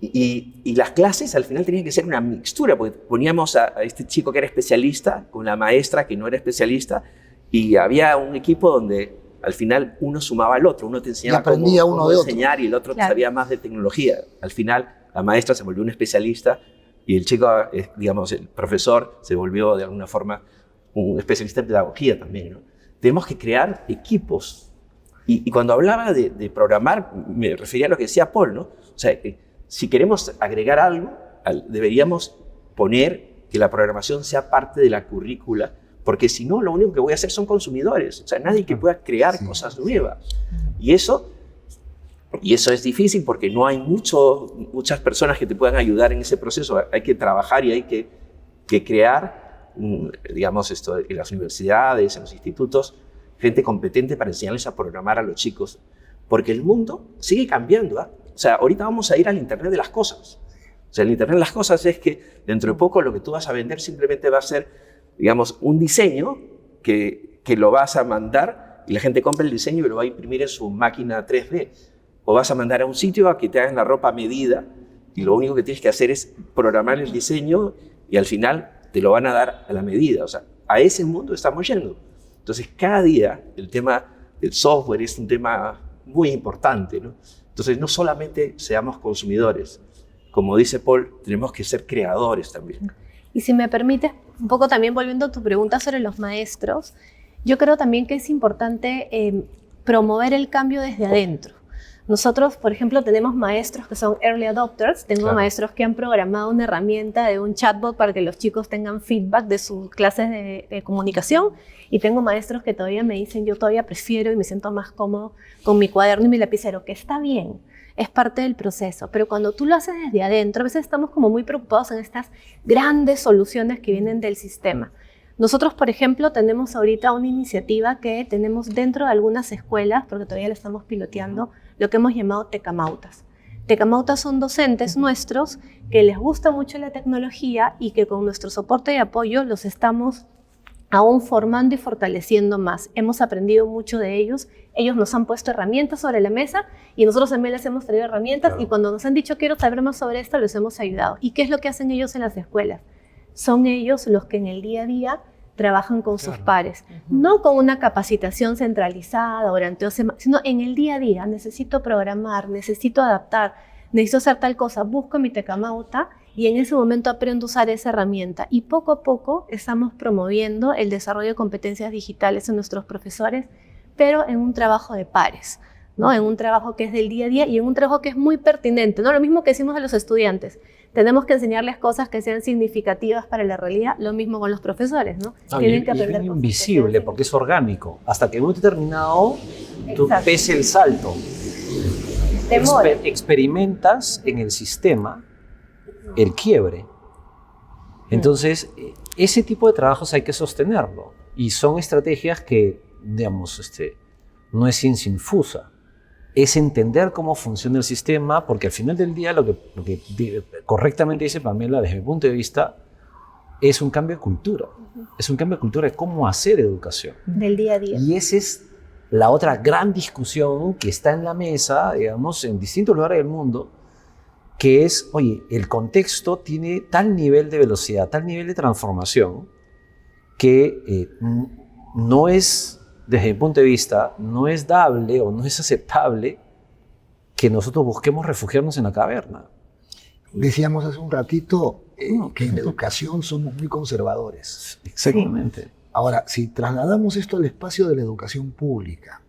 Y las clases al final tenían que ser una mixtura, porque poníamos a este chico que era especialista con la maestra que no era especialista, y había un equipo donde al final uno sumaba al otro, uno te enseñaba cómo enseñar y el otro sabía más de tecnología. Al final la maestra se volvió un especialista y el chico, digamos, el profesor se volvió de alguna forma un especialista en pedagogía también, ¿no? Tenemos que crear equipos. Y cuando hablaba de programar, me refería a lo que decía Paul, ¿no? O sea, si queremos agregar algo, deberíamos poner que la programación sea parte de la currícula, porque si no, lo único que voy a hacer son consumidores. O sea, nadie que pueda crear cosas nuevas. Y eso es difícil porque no hay muchas personas que te puedan ayudar en ese proceso. Hay que trabajar y hay que crear, digamos, esto en las universidades, en los institutos, gente competente para enseñarles a programar a los chicos. Porque el mundo sigue cambiando, ¿eh? O sea, ahorita vamos a ir al Internet de las cosas. O sea, el Internet de las cosas es que dentro de poco lo que tú vas a vender simplemente va a ser, digamos, un diseño que lo vas a mandar y la gente compra el diseño y lo va a imprimir en su máquina 3D. O vas a mandar a un sitio a que te hagan la ropa a medida y lo único que tienes que hacer es programar el diseño y al final te lo van a dar a la medida. O sea, a ese mundo estamos yendo. Entonces, cada día el tema del software es un tema muy importante, ¿no? Entonces, no solamente seamos consumidores. Como dice Paul, tenemos que ser creadores también. Y si me permites, un poco también volviendo a tu pregunta sobre los maestros, yo creo también que es importante promover el cambio desde adentro. Nosotros, por ejemplo, tenemos maestros que son early adopters. Tengo maestros que han programado una herramienta de un chatbot para que los chicos tengan feedback de sus clases de comunicación. Y tengo maestros que todavía me dicen, yo todavía prefiero y me siento más cómodo con mi cuaderno y mi lapicero, que está bien, es parte del proceso. Pero cuando tú lo haces desde adentro, a veces estamos como muy preocupados en estas grandes soluciones que vienen del sistema. Nosotros, por ejemplo, tenemos ahorita una iniciativa que tenemos dentro de algunas escuelas, porque todavía la estamos piloteando, lo que hemos llamado tecamautas. Tecamautas son docentes nuestros que les gusta mucho la tecnología y que con nuestro soporte y apoyo los estamos aún formando y fortaleciendo más. Hemos aprendido mucho de ellos. Ellos nos han puesto herramientas sobre la mesa y nosotros también les hemos traído herramientas y cuando nos han dicho quiero saber más sobre esto, les hemos ayudado. ¿Y qué es lo que hacen ellos en las escuelas? Son ellos los que en el día a día trabajan con sus pares, no con una capacitación centralizada durante 2 semanas, sino en el día a día. Necesito programar, necesito adaptar, necesito hacer tal cosa, busco mi tecamauta y en ese momento aprendo a usar esa herramienta. Y poco a poco estamos promoviendo el desarrollo de competencias digitales en nuestros profesores, pero en un trabajo de pares, ¿no? En un trabajo que es del día a día y en un trabajo que es muy pertinente, ¿no? Lo mismo que decimos a los estudiantes. Tenemos que enseñarles cosas que sean significativas para la realidad, lo mismo con los profesores, ¿no? Tienen que aprender. Es invisible porque es orgánico. Hasta que en un determinado tú pese el salto. Experimentas en el sistema el quiebre. Entonces, ese tipo de trabajos hay que sostenerlo. Y son estrategias que, digamos, no es ciencia infusa. Es entender cómo funciona el sistema, porque al final del día lo que correctamente dice Pamela, desde mi punto de vista, es un cambio de cultura. Es un cambio de cultura de cómo hacer educación. Del día a día. Y esa es la otra gran discusión que está en la mesa, digamos, en distintos lugares del mundo, que es, oye, el contexto tiene tal nivel de velocidad, tal nivel de transformación, que no es... Desde mi punto de vista, no es dable o no es aceptable que nosotros busquemos refugiarnos en la caverna. Decíamos hace un ratito que en educación somos muy conservadores. Exactamente. Sí. Ahora, si trasladamos esto al espacio de la educación pública,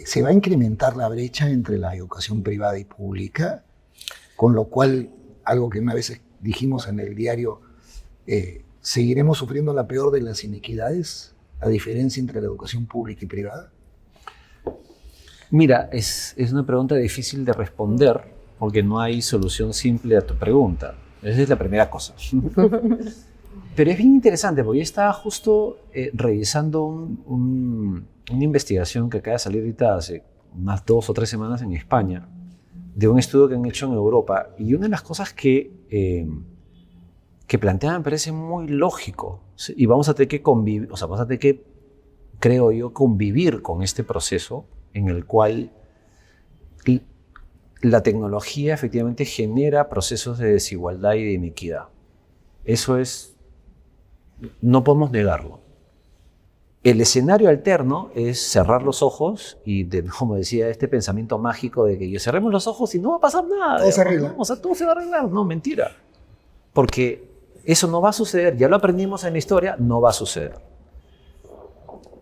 ¿se va a incrementar la brecha entre la educación privada y pública? Con lo cual, algo que una vez dijimos en el diario, ¿seguiremos sufriendo la peor de las inequidades? ¿La diferencia entre la educación pública y privada? Mira, es una pregunta difícil de responder porque no hay solución simple a tu pregunta. Esa es la primera cosa. Pero es bien interesante porque yo estaba justo revisando una investigación que acaba de salir ahorita hace unas 2 o 3 semanas en España de un estudio que han hecho en Europa. Y una de las cosas que que plantea me parece muy lógico. ¿Sí? Y vamos a tener que convivir, o sea, vamos a tener que, creo yo, convivir con este proceso en el cual la tecnología efectivamente genera procesos de desigualdad y de inequidad. Eso es, no podemos negarlo. El escenario alterno es cerrar los ojos y, como decía, este pensamiento mágico de que cerremos los ojos y no va a pasar nada. Todo se arregla. ¿No? O sea, todo se va a arreglar. No, mentira. Porque eso no va a suceder. Ya lo aprendimos en la historia, no va a suceder.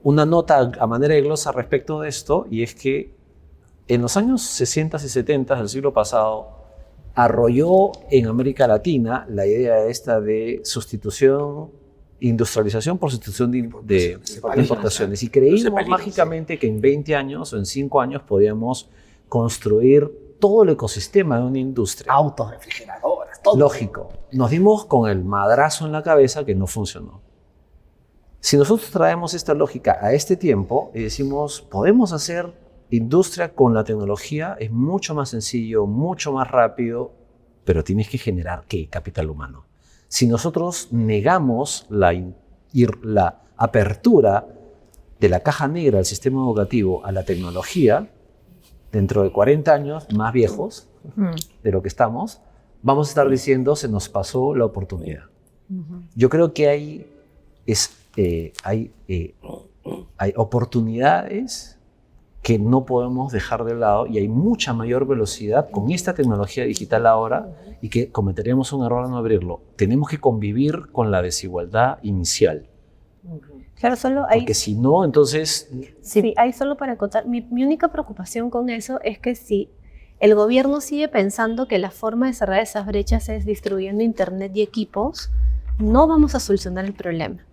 Una nota a manera de glosa respecto de esto, y es que en los años 60 y 70 del siglo pasado, arrolló en América Latina la idea esta de sustitución, industrialización por sustitución de importaciones. Y creímos mágicamente que en 20 años o en 5 años podíamos construir todo el ecosistema de una industria. Autos, refrigeradoras, todo. Lógico. Nos dimos con el madrazo en la cabeza que no funcionó. Si nosotros traemos esta lógica a este tiempo y decimos, podemos hacer industria con la tecnología, es mucho más sencillo, mucho más rápido, pero tienes que generar, ¿qué? Capital humano. Si nosotros negamos la apertura de la caja negra del sistema educativo a la tecnología, dentro de 40 años, más viejos de lo que estamos, vamos a estar diciendo, se nos pasó la oportunidad. Yo creo que hay oportunidades que no podemos dejar de lado y hay mucha mayor velocidad con esta tecnología digital ahora y que cometeríamos un error al no abrirlo. Tenemos que convivir con la desigualdad inicial. Claro, solo hay... Porque si no, entonces... Sí, hay solo para acotar. Mi única preocupación con eso es que si el gobierno sigue pensando que la forma de cerrar esas brechas es distribuyendo internet y equipos, no vamos a solucionar el problema.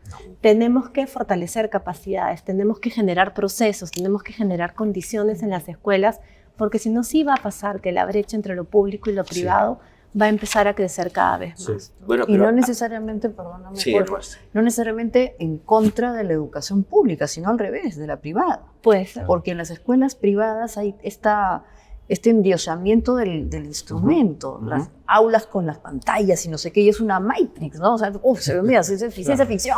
Tenemos que fortalecer capacidades, tenemos que generar procesos, tenemos que generar condiciones en las escuelas, porque si no, sí va a pasar que la brecha entre lo público y lo privado va a empezar a crecer cada vez más. Bueno, Y no necesariamente, perdóname, no necesariamente en contra de la educación pública, sino al revés, de la privada. Pues, Porque en las escuelas privadas hay este endiosamiento del instrumento, las aulas con las pantallas y no sé qué, y es una Matrix, ¿no? O sea, se ve, mira, ciencia ficción.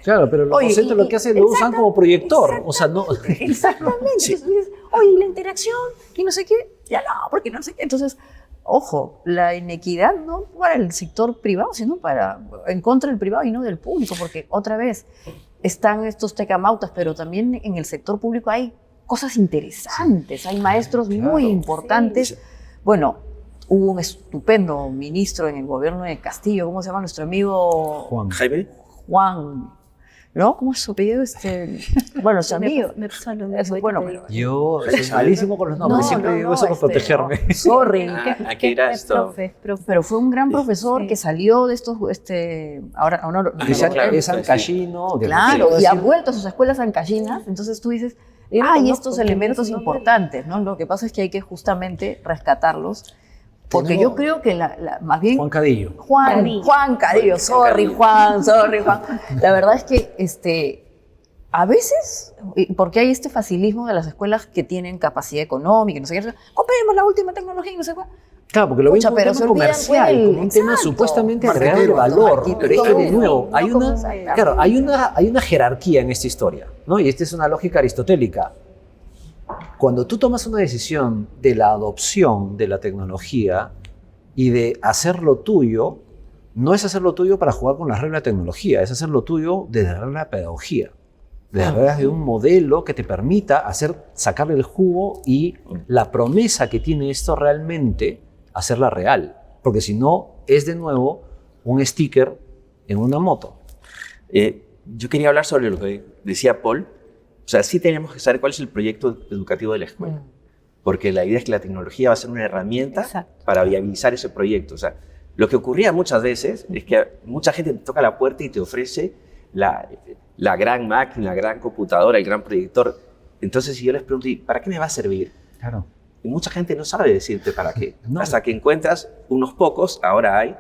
Claro, pero los docentes lo que hacen lo usan como proyector. O sea, no... Exactamente. Sí. Entonces, oye, la interacción y no sé qué, ya no, porque no sé qué. Entonces, ojo, la inequidad no para el sector privado, sino en contra del privado y no del público, porque otra vez están estos tecamautas, pero también en el sector público hay cosas interesantes, hay maestros muy importantes. Sí. Bueno, hubo un estupendo ministro en el gobierno de Castillo, ¿cómo se llama nuestro amigo? Jaime. Juan, ¿no? ¿Cómo es su apellido? Bueno, su amigo. me pasó lo Es- mismo. bueno, pero- Yo soy malísimo con los nombres, siempre digo eso para protegerme. Sorry. Aquí era esto. Profe. Pero fue un gran profesor Sí. que salió de estos, ahora no, claro, Es ancallino. claro, y ha vuelto a sus escuelas ancallinas, entonces tú dices, hay estos elementos importantes, ¿no? Lo que pasa es que hay que justamente rescatarlos, porque yo creo que más bien... Juan Cadillo. Juan Cadillo, sorry Juan. La verdad es que a veces, porque hay este facilismo de las escuelas que tienen capacidad económica, y no sé qué, compremos la última tecnología y no sé cuál. Claro, porque lo ven Pucha, como un pero tema se olvidan, comercial, pues, como un tema exacto. supuestamente Marquetero, agregado de valor. marquetero, Pero es que de nuevo, no hay como hay una jerarquía en esta historia, ¿no? Y esta es una lógica aristotélica. Cuando tú tomas una decisión de la adopción de la tecnología y de hacerlo tuyo, no es hacerlo tuyo para jugar con las reglas de tecnología, es hacerlo tuyo desde la regla de pedagogía, de las reglas de un modelo que te permita sacarle el jugo y la promesa que tiene esto realmente hacerla real. Porque si no, es de nuevo un sticker en una moto. Yo quería hablar sobre lo que decía Paul. O sea, sí tenemos que saber cuál es el proyecto educativo de la escuela. Porque la idea es que la tecnología va a ser una herramienta Exacto. para viabilizar ese proyecto. O sea, lo que ocurría muchas veces es que mucha gente te toca la puerta y te ofrece la gran máquina, la gran computadora, el gran proyector. Entonces, si yo les pregunto, ¿y para qué me va a servir? Claro. Y mucha gente no sabe decirte para qué. No. Hasta que encuentras unos pocos, ahora hay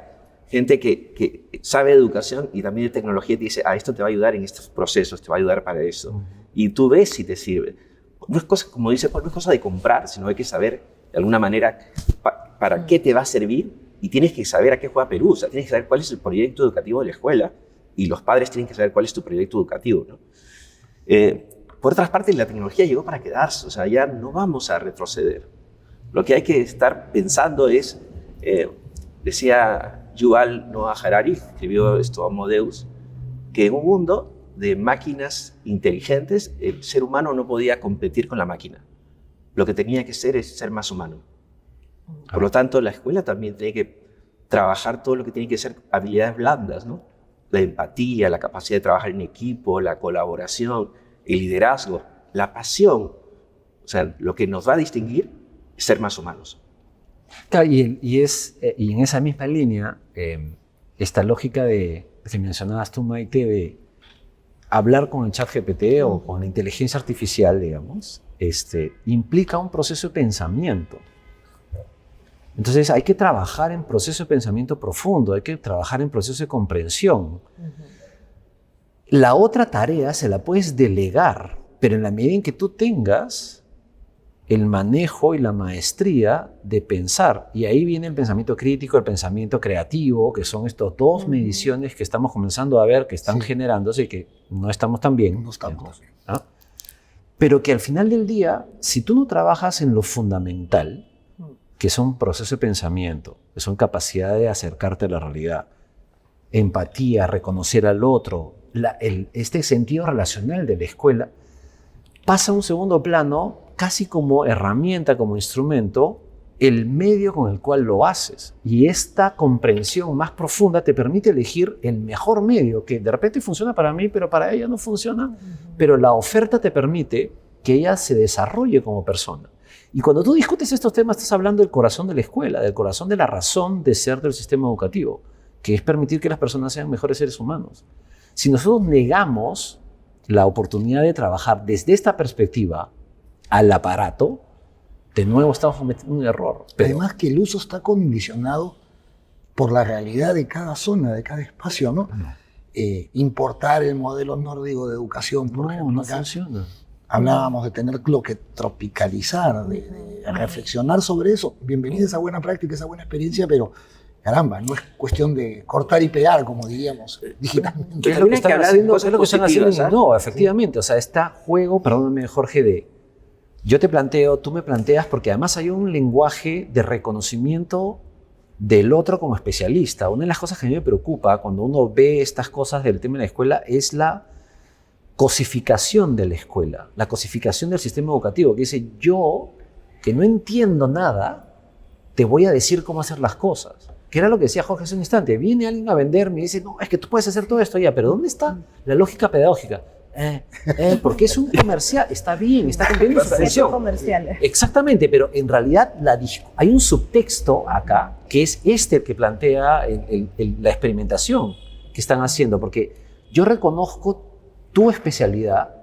gente que sabe de educación y también de tecnología y te dice, esto te va a ayudar en estos procesos, te va a ayudar para eso. Y tú ves si te sirve. No es cosa, como dice Paul, no es cosa de comprar, sino hay que saber de alguna manera para qué te va a servir y tienes que saber a qué juega Perú, o sea, tienes que saber cuál es el proyecto educativo de la escuela y los padres tienen que saber cuál es tu proyecto educativo, ¿no? Por otras partes, la tecnología llegó para quedarse, o sea, ya no vamos a retroceder. Lo que hay que estar pensando es, decía Yuval Noah Harari, escribió esto Homo Deus, que en un mundo de máquinas inteligentes, el ser humano no podía competir con la máquina. Lo que tenía que ser es ser más humano. Por lo tanto, la escuela también tiene que trabajar todo lo que tiene que ser habilidades blandas, ¿no? La empatía, la capacidad de trabajar en equipo, la colaboración, el liderazgo, la pasión. O sea, lo que nos va a distinguir es ser más humanos. Claro, y en esa misma línea, esta lógica que mencionabas tú, Maite, de hablar con el ChatGPT o con la inteligencia artificial, digamos, implica un proceso de pensamiento. Entonces hay que trabajar en proceso de pensamiento profundo, hay que trabajar en proceso de comprensión. La otra tarea se la puedes delegar, pero en la medida en que tú tengas el manejo y la maestría de pensar. Y ahí viene el pensamiento crítico, el pensamiento creativo, que son estas dos mediciones que estamos comenzando a ver que están generándose y que no estamos tan bien. No estamos. ¿No? Pero que al final del día, si tú no trabajas en lo fundamental, que son procesos de pensamiento, que son capacidad de acercarte a la realidad, empatía, reconocer al otro, este sentido relacional de la escuela, pasa a un segundo plano casi como herramienta, como instrumento, el medio con el cual lo haces. Y esta comprensión más profunda te permite elegir el mejor medio, que de repente funciona para mí, pero para ella no funciona, pero la oferta te permite que ella se desarrolle como persona. Y cuando tú discutes estos temas, estás hablando del corazón de la escuela, del corazón de la razón de ser del sistema educativo, que es permitir que las personas sean mejores seres humanos. Si nosotros negamos la oportunidad de trabajar desde esta perspectiva al aparato, de nuevo estamos cometiendo un error. Pero además que el uso está condicionado por la realidad de cada zona, de cada espacio, ¿no? Importar el modelo nórdico de educación, por ejemplo, no acá funciona. hablábamos de tenerlo que tropicalizar, de reflexionar sobre eso. Bienvenida a esa buena práctica, esa buena experiencia, pero caramba, no es cuestión de cortar y pegar, como diríamos, digitalmente. ¿Qué es lo que También hay que están hablar de haciendo? cosas ¿Qué es lo que están haciendo? positivas, No, efectivamente. O sea, está juego, perdóname, Jorge, de yo te planteo, tú me planteas, porque además hay un lenguaje de reconocimiento del otro como especialista. Una de las cosas que a mí me preocupa cuando uno ve estas cosas del tema de la escuela es la cosificación de la escuela, la cosificación del sistema educativo, que dice yo, que no entiendo nada, te voy a decir cómo hacer las cosas. Que era lo que decía Jorge hace un instante. Viene alguien a venderme y dice, no, es que tú puedes hacer todo esto ya, pero ¿dónde está la lógica pedagógica? Porque es un comercial, está bien, está cumpliendo su función. Comerciales. Exactamente, pero en realidad hay un subtexto acá, que es el que plantea la experimentación que están haciendo, porque yo reconozco tu especialidad,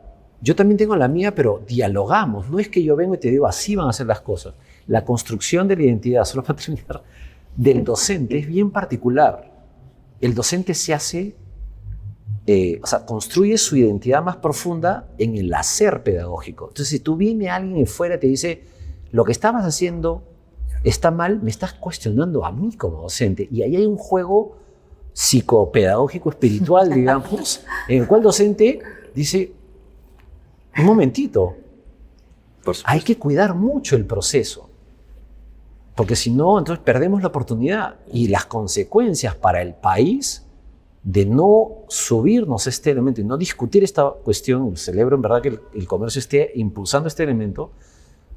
yo también tengo la mía, pero dialogamos. No es que yo vengo y te digo, así van a ser las cosas. La construcción de la identidad, solo para terminar, del docente es bien particular. El docente se hace, construye su identidad más profunda en el hacer pedagógico. Entonces, si tú viene alguien de fuera y te dice, lo que estabas haciendo está mal, me estás cuestionando a mí como docente. Y ahí hay un juego psicopedagógico espiritual, digamos, en el cual el docente dice, un momentito, hay que cuidar mucho el proceso, porque si no, entonces perdemos la oportunidad y las consecuencias para el país de no subirnos este elemento y no discutir esta cuestión. Celebro en verdad que el comercio esté impulsando este elemento,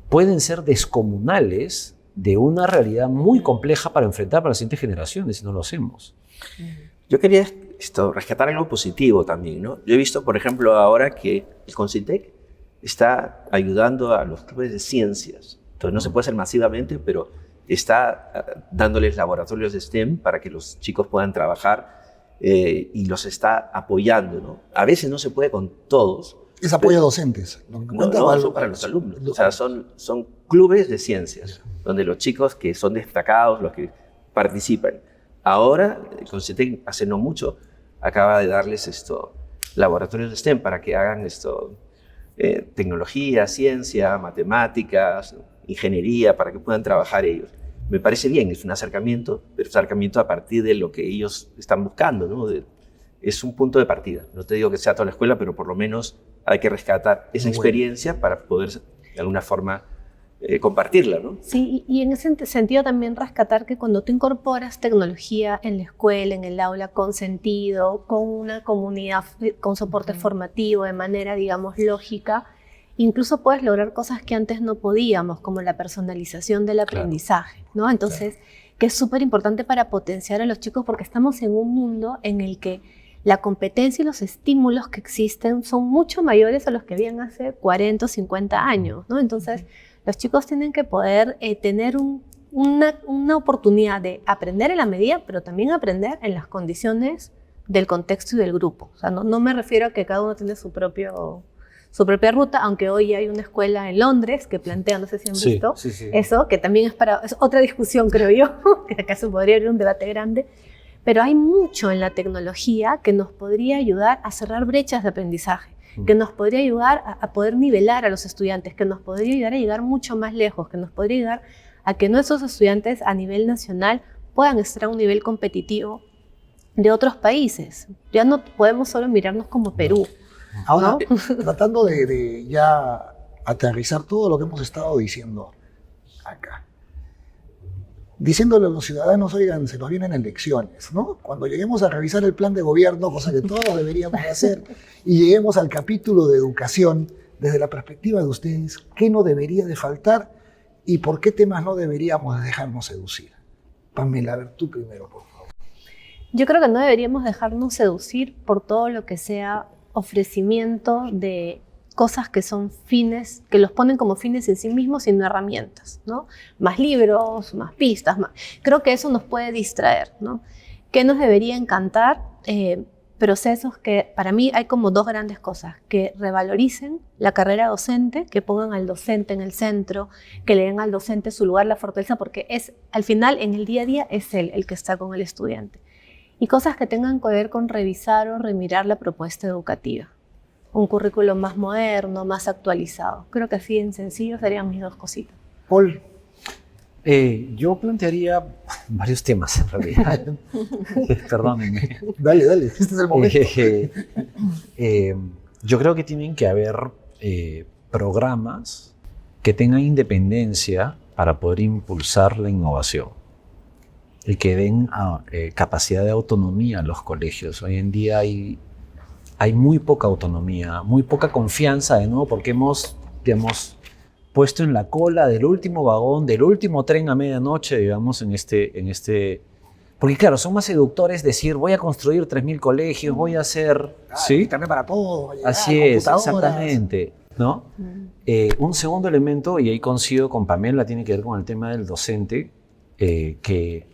pueden ser descomunales de una realidad muy compleja para enfrentar para las siguientes generaciones si no lo hacemos. Yo quería rescatar algo positivo también, ¿no? Yo he visto, por ejemplo, ahora que el CONCITEC está ayudando a los clubes de ciencias. Entonces no se puede hacer masivamente, pero está dándoles laboratorios de STEM para que los chicos puedan trabajar y los está apoyando, ¿no? A veces no se puede con todos. Es apoyo a docentes. No, son para los alumnos. O sea, son clubes de ciencias, donde los chicos que son destacados, los que participan. Ahora, el CONCITEC hace no mucho, acaba de darles laboratorios de STEM para que hagan tecnología, ciencia, matemáticas, ingeniería, para que puedan trabajar ellos. me parece bien, es un acercamiento, pero es un acercamiento a partir de lo que ellos están buscando, ¿no? Es un punto de partida. No te digo que sea toda la escuela, pero por lo menos hay que rescatar esa experiencia para poder, de alguna forma, compartirla, ¿no? Sí, y en ese sentido también rescatar que cuando tú incorporas tecnología en la escuela, en el aula, con sentido, con una comunidad, con soporte formativo, de manera, digamos, lógica, incluso puedes lograr cosas que antes no podíamos, como la personalización del aprendizaje, ¿no? Entonces, que es súper importante para potenciar a los chicos, porque estamos en un mundo en el que la competencia y los estímulos que existen son mucho mayores a los que habían hace 40 o 50 años, ¿no? Entonces, los chicos tienen que poder tener una oportunidad de aprender en la medida, pero también aprender en las condiciones del contexto y del grupo. O sea, no me refiero a que cada uno tiene su propia ruta, aunque hoy hay una escuela en Londres que plantea, no sé si han visto, eso, que también es otra discusión, creo yo, que acá se podría abrir un debate grande, pero hay mucho en la tecnología que nos podría ayudar a cerrar brechas de aprendizaje, que nos podría ayudar a poder nivelar a los estudiantes, que nos podría ayudar a llegar mucho más lejos, que nos podría ayudar a que nuestros estudiantes a nivel nacional puedan estar a un nivel competitivo de otros países. Ya no podemos solo mirarnos como Perú. Ahora, ¿no? tratando de ya aterrizar todo lo que hemos estado diciendo acá. Diciéndole a los ciudadanos, oigan, se nos vienen elecciones, ¿no? Cuando lleguemos a revisar el plan de gobierno, cosa que todos deberíamos hacer, y lleguemos al capítulo de educación, desde la perspectiva de ustedes, ¿qué no debería de faltar y por qué temas no deberíamos dejarnos seducir? Pamela, a ver, tú primero, por favor. Yo creo que no deberíamos dejarnos seducir por todo lo que sea ofrecimiento de cosas que son fines, que los ponen como fines en sí mismos, sino herramientas, ¿no? Más libros, más pistas, más. Creo que eso nos puede distraer, ¿no? ¿Qué nos debería encantar? Procesos que para mí hay como dos grandes cosas, que revaloricen la carrera docente, que pongan al docente en el centro, que le den al docente su lugar, la fortaleza, porque es, al final, en el día a día, es él el que está con el estudiante. Y cosas que tengan que ver con revisar o remirar la propuesta educativa. Un currículo más moderno, más actualizado. Creo que así en sencillo serían mis dos cositas. Paul. Yo plantearía varios temas en realidad. Perdónenme. Dale, este es el momento. Yo creo que tienen que haber programas que tengan independencia para poder impulsar la innovación y que den capacidad de autonomía a los colegios. Hoy en día hay muy poca autonomía, muy poca confianza, de nuevo, porque hemos, digamos, puesto en la cola del último vagón, del último tren a medianoche, digamos, en este... Porque claro, son más seductores decir, voy a construir 3.000 colegios, voy a hacer... ¿sí? Internet para todos. Así es, exactamente, ¿no? Un segundo elemento, y ahí coincido con Pamela, tiene que ver con el tema del docente, que,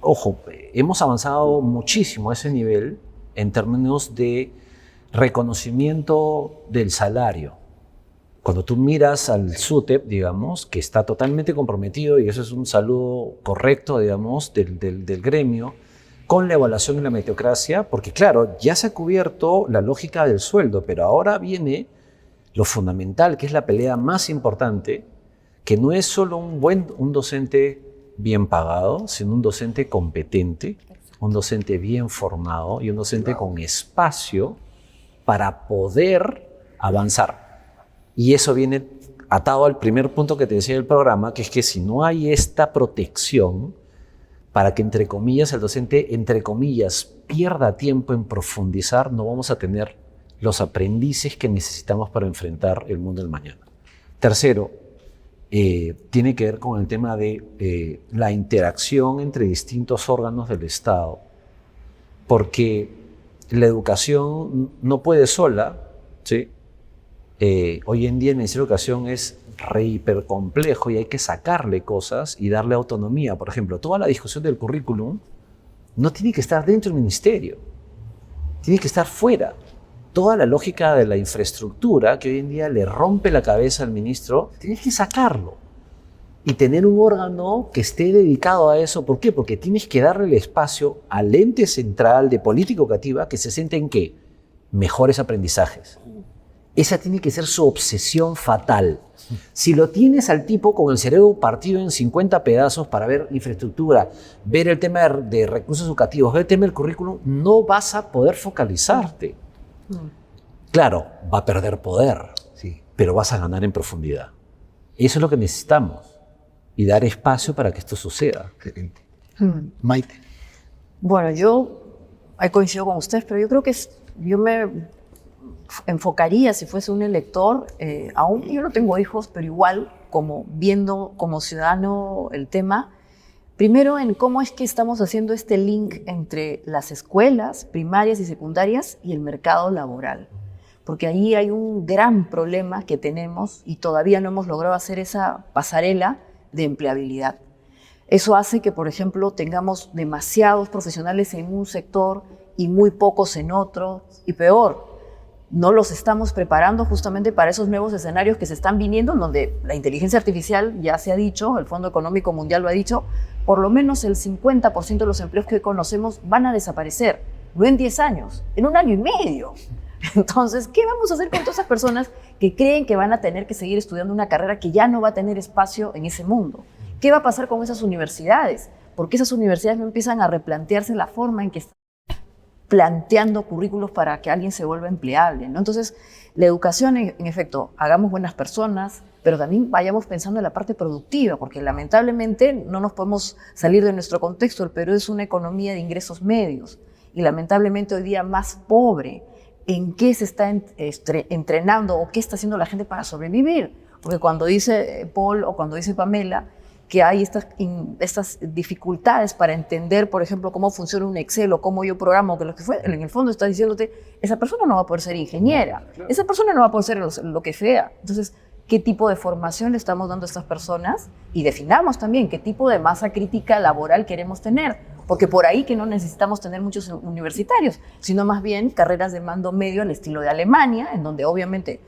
ojo, hemos avanzado muchísimo a ese nivel en términos de reconocimiento del salario. Cuando tú miras al SUTEP, digamos, que está totalmente comprometido, y eso es un saludo correcto, digamos, del gremio, con la evaluación y la meritocracia, porque claro, ya se ha cubierto la lógica del sueldo, pero ahora viene lo fundamental, que es la pelea más importante, que no es solo un docente bien pagado, sino un docente competente, un docente bien formado y un docente con espacio para poder avanzar. Y eso viene atado al primer punto que te decía del programa, que es que si no hay esta protección para que, entre comillas, el docente, entre comillas, pierda tiempo en profundizar, no vamos a tener los aprendices que necesitamos para enfrentar el mundo del mañana. Tercero, tiene que ver con el tema de la interacción entre distintos órganos del Estado, porque la educación no puede sola, ¿sí? Hoy en día el Ministerio de Educación es hipercomplejo y hay que sacarle cosas y darle autonomía. Por ejemplo, toda la discusión del currículum no tiene que estar dentro del ministerio, tiene que estar fuera. Toda la lógica de la infraestructura que hoy en día le rompe la cabeza al ministro, tienes que sacarlo y tener un órgano que esté dedicado a eso. ¿Por qué? Porque tienes que darle el espacio al ente central de política educativa que se siente en ¿qué? Mejores aprendizajes. Esa tiene que ser su obsesión fatal. Si lo tienes al tipo con el cerebro partido en 50 pedazos para ver infraestructura, ver el tema de recursos educativos, ver el tema del currículum, no vas a poder focalizarte. Claro, va a perder poder, Sí. pero vas a ganar en profundidad. Eso es lo que necesitamos. Y dar espacio para que esto suceda. Excelente. Maite. Bueno, yo ahí coincido con ustedes, pero yo creo que yo me enfocaría, si fuese un elector, aún yo no tengo hijos, pero igual, como viendo como ciudadano el tema, primero en cómo es que estamos haciendo este link entre las escuelas primarias y secundarias y el mercado laboral. Porque ahí hay un gran problema que tenemos y todavía no hemos logrado hacer esa pasarela de empleabilidad. Eso hace que, por ejemplo, tengamos demasiados profesionales en un sector y muy pocos en otro, y peor, no los estamos preparando justamente para esos nuevos escenarios que se están viniendo, donde la inteligencia artificial, ya se ha dicho, el Fondo Económico Mundial lo ha dicho, por lo menos el 50% de los empleos que hoy conocemos van a desaparecer, no en 10 años, en 1 año y medio. Entonces, ¿qué vamos a hacer con todas esas personas que creen que van a tener que seguir estudiando una carrera que ya no va a tener espacio en ese mundo? ¿Qué va a pasar con esas universidades? Porque esas universidades no empiezan a replantearse la forma en que están planteando currículos para que alguien se vuelva empleable, ¿no? Entonces, la educación, en efecto, hagamos buenas personas, pero también vayamos pensando en la parte productiva, porque lamentablemente no nos podemos salir de nuestro contexto. El Perú es una economía de ingresos medios y lamentablemente hoy día más pobre. ¿En qué se está entrenando o qué está haciendo la gente para sobrevivir? Porque cuando dice Paul o cuando dice Pamela que hay estas dificultades para entender, por ejemplo, cómo funciona un Excel o cómo yo programo, que lo que fue, en el fondo está diciéndote, esa persona no va a poder ser ingeniera, esa persona no va a poder ser lo que sea. Entonces, ¿qué tipo de formación le estamos dando a estas personas? Y definamos también qué tipo de masa crítica laboral queremos tener. Porque por ahí que no necesitamos tener muchos universitarios, sino más bien carreras de mando medio al estilo de Alemania, en donde obviamente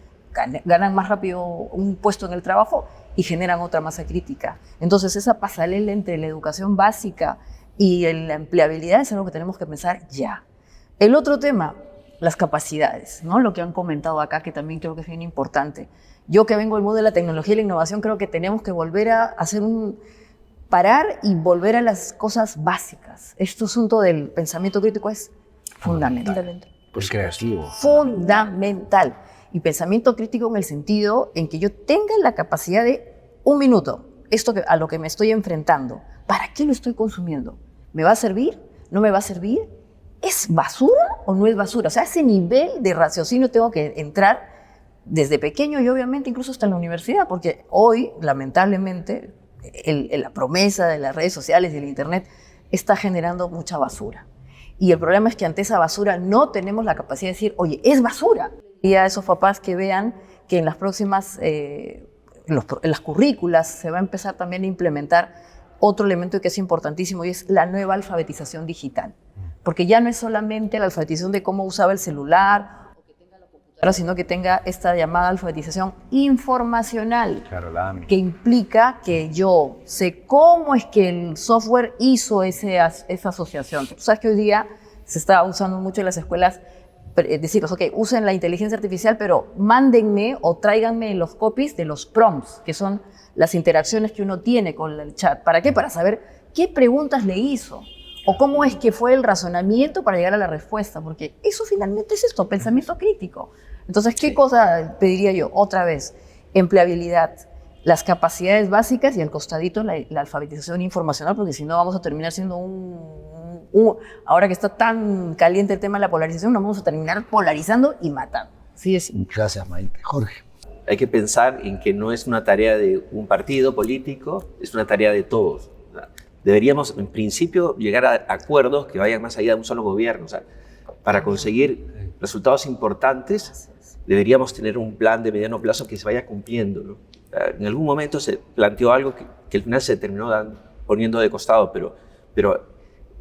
ganan más rápido un puesto en el trabajo y generan otra masa crítica. Entonces, esa pasarela entre la educación básica y la empleabilidad es algo que tenemos que pensar ya. El otro tema, las capacidades, ¿no? Lo que han comentado acá, que también creo que es bien importante. Yo que vengo del mundo de la tecnología y la innovación, creo que tenemos que volver a hacer parar y volver a las cosas básicas. Este asunto del pensamiento crítico es fundamental. Pues creativo. Fundamental. Y pensamiento crítico en el sentido en que yo tenga la capacidad de, un minuto, esto a lo que me estoy enfrentando, ¿para qué lo estoy consumiendo? ¿Me va a servir? ¿No me va a servir? ¿Es basura o no es basura? O sea, ese nivel de raciocinio tengo que entrar desde pequeño y obviamente incluso hasta en la universidad, porque hoy, lamentablemente, la promesa de las redes sociales y el internet está generando mucha basura. Y el problema es que ante esa basura no tenemos la capacidad de decir, oye, es basura. Y a esos papás que vean que en las próximas, en las currículas se va a empezar también a implementar otro elemento que es importantísimo y es la nueva alfabetización digital. Porque ya no es solamente la alfabetización de cómo usaba el celular o que tenga la computadora, sino que tenga esta llamada alfabetización informacional, Claro, la AMI. que implica que yo sé cómo es que el software hizo esa asociación. Tú sabes que hoy día se está usando mucho en las escuelas decirles, ok, usen la inteligencia artificial, pero mándenme o tráiganme los copies de los prompts, que son las interacciones que uno tiene con el chat. ¿Para qué? Para saber qué preguntas le hizo o cómo es que fue el razonamiento para llegar a la respuesta, porque eso finalmente es esto, pensamiento crítico. Entonces, ¿qué cosa pediría yo? Otra vez, empleabilidad, las capacidades básicas y al costadito la alfabetización informacional, porque si no vamos a terminar siendo ahora que está tan caliente el tema de la polarización, nos vamos a terminar polarizando y matando. Sí, es. Gracias, Maite. Jorge. Hay que pensar en que no es una tarea de un partido político, es una tarea de todos. Deberíamos, en principio, llegar a acuerdos que vayan más allá de un solo gobierno. O sea, para conseguir resultados importantes, deberíamos tener un plan de mediano plazo que se vaya cumpliendo, ¿no? En algún momento se planteó algo que al final se terminó poniendo de costado, pero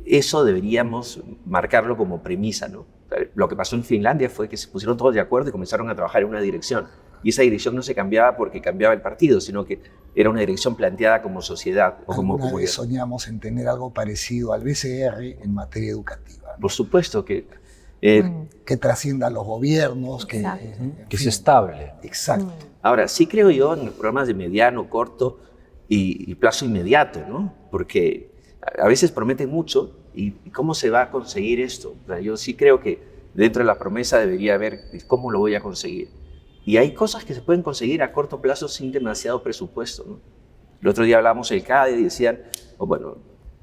eso deberíamos marcarlo como premisa, ¿no? Lo que pasó en Finlandia fue que se pusieron todos de acuerdo y comenzaron a trabajar en una dirección. Y esa dirección no se cambiaba porque cambiaba el partido, sino que era una dirección planteada como sociedad o como Alguna comunidad. vez soñamos en tener algo parecido al BCR en materia educativa, ¿no? Por supuesto que que trascienda a los gobiernos, que, Exacto. Que es estable. Exacto. Ahora, sí creo yo en los programas de mediano, corto y plazo inmediato, ¿no? Porque a veces prometen mucho y ¿cómo se va a conseguir esto? O sea, yo sí creo que dentro de la promesa debería haber cómo lo voy a conseguir. Y hay cosas que se pueden conseguir a corto plazo sin demasiado presupuesto, ¿no? El otro día hablábamos del CADE y decían, o bueno,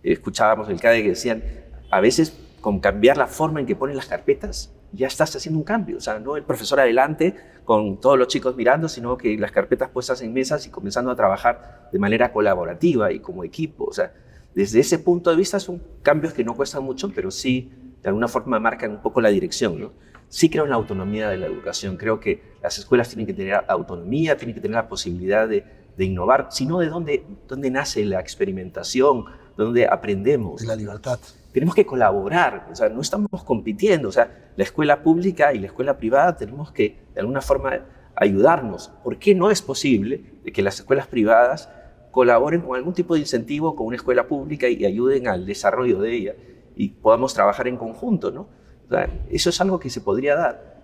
escuchábamos el CADE que decían, a veces con cambiar la forma en que ponen las carpetas, ya estás haciendo un cambio. O sea, no el profesor adelante con todos los chicos mirando, sino que las carpetas puestas en mesas y comenzando a trabajar de manera colaborativa y como equipo. O sea, desde ese punto de vista son cambios que no cuestan mucho, pero sí de alguna forma marcan un poco la dirección, ¿no? Sí creo en la autonomía de la educación. Creo que las escuelas tienen que tener autonomía, tienen que tener la posibilidad de innovar, sino de dónde nace la experimentación, dónde aprendemos. De la libertad. Tenemos que colaborar, o sea, no estamos compitiendo. O sea, la escuela pública y la escuela privada tenemos que, de alguna forma, ayudarnos. ¿Por qué no es posible de que las escuelas privadas colaboren con algún tipo de incentivo con una escuela pública y ayuden al desarrollo de ella y podamos trabajar en conjunto, ¿no? O sea, eso es algo que se podría dar.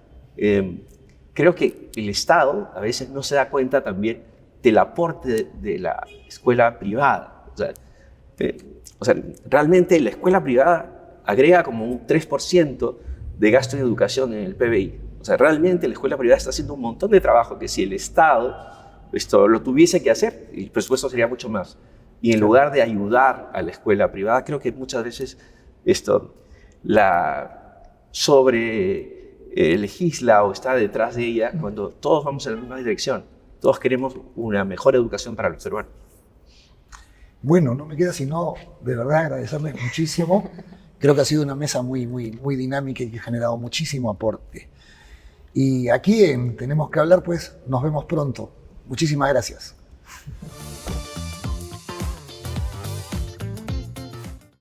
Creo que el Estado a veces no se da cuenta también del aporte de la escuela privada. O sea, realmente la escuela privada agrega como un 3% de gasto en educación en el PBI. O sea, realmente la escuela privada está haciendo un montón de trabajo que si el Estado esto lo tuviese que hacer, el presupuesto sería mucho más. Y en lugar de ayudar a la escuela privada, creo que muchas veces la legisla o está detrás de ella cuando todos vamos en la misma dirección. Todos queremos una mejor educación para los peruanos. Bueno, no me queda sino de verdad agradecerles muchísimo. Creo que ha sido una mesa muy dinámica y que ha generado muchísimo aporte. Y aquí en Tenemos que hablar, pues nos vemos pronto. Muchísimas gracias.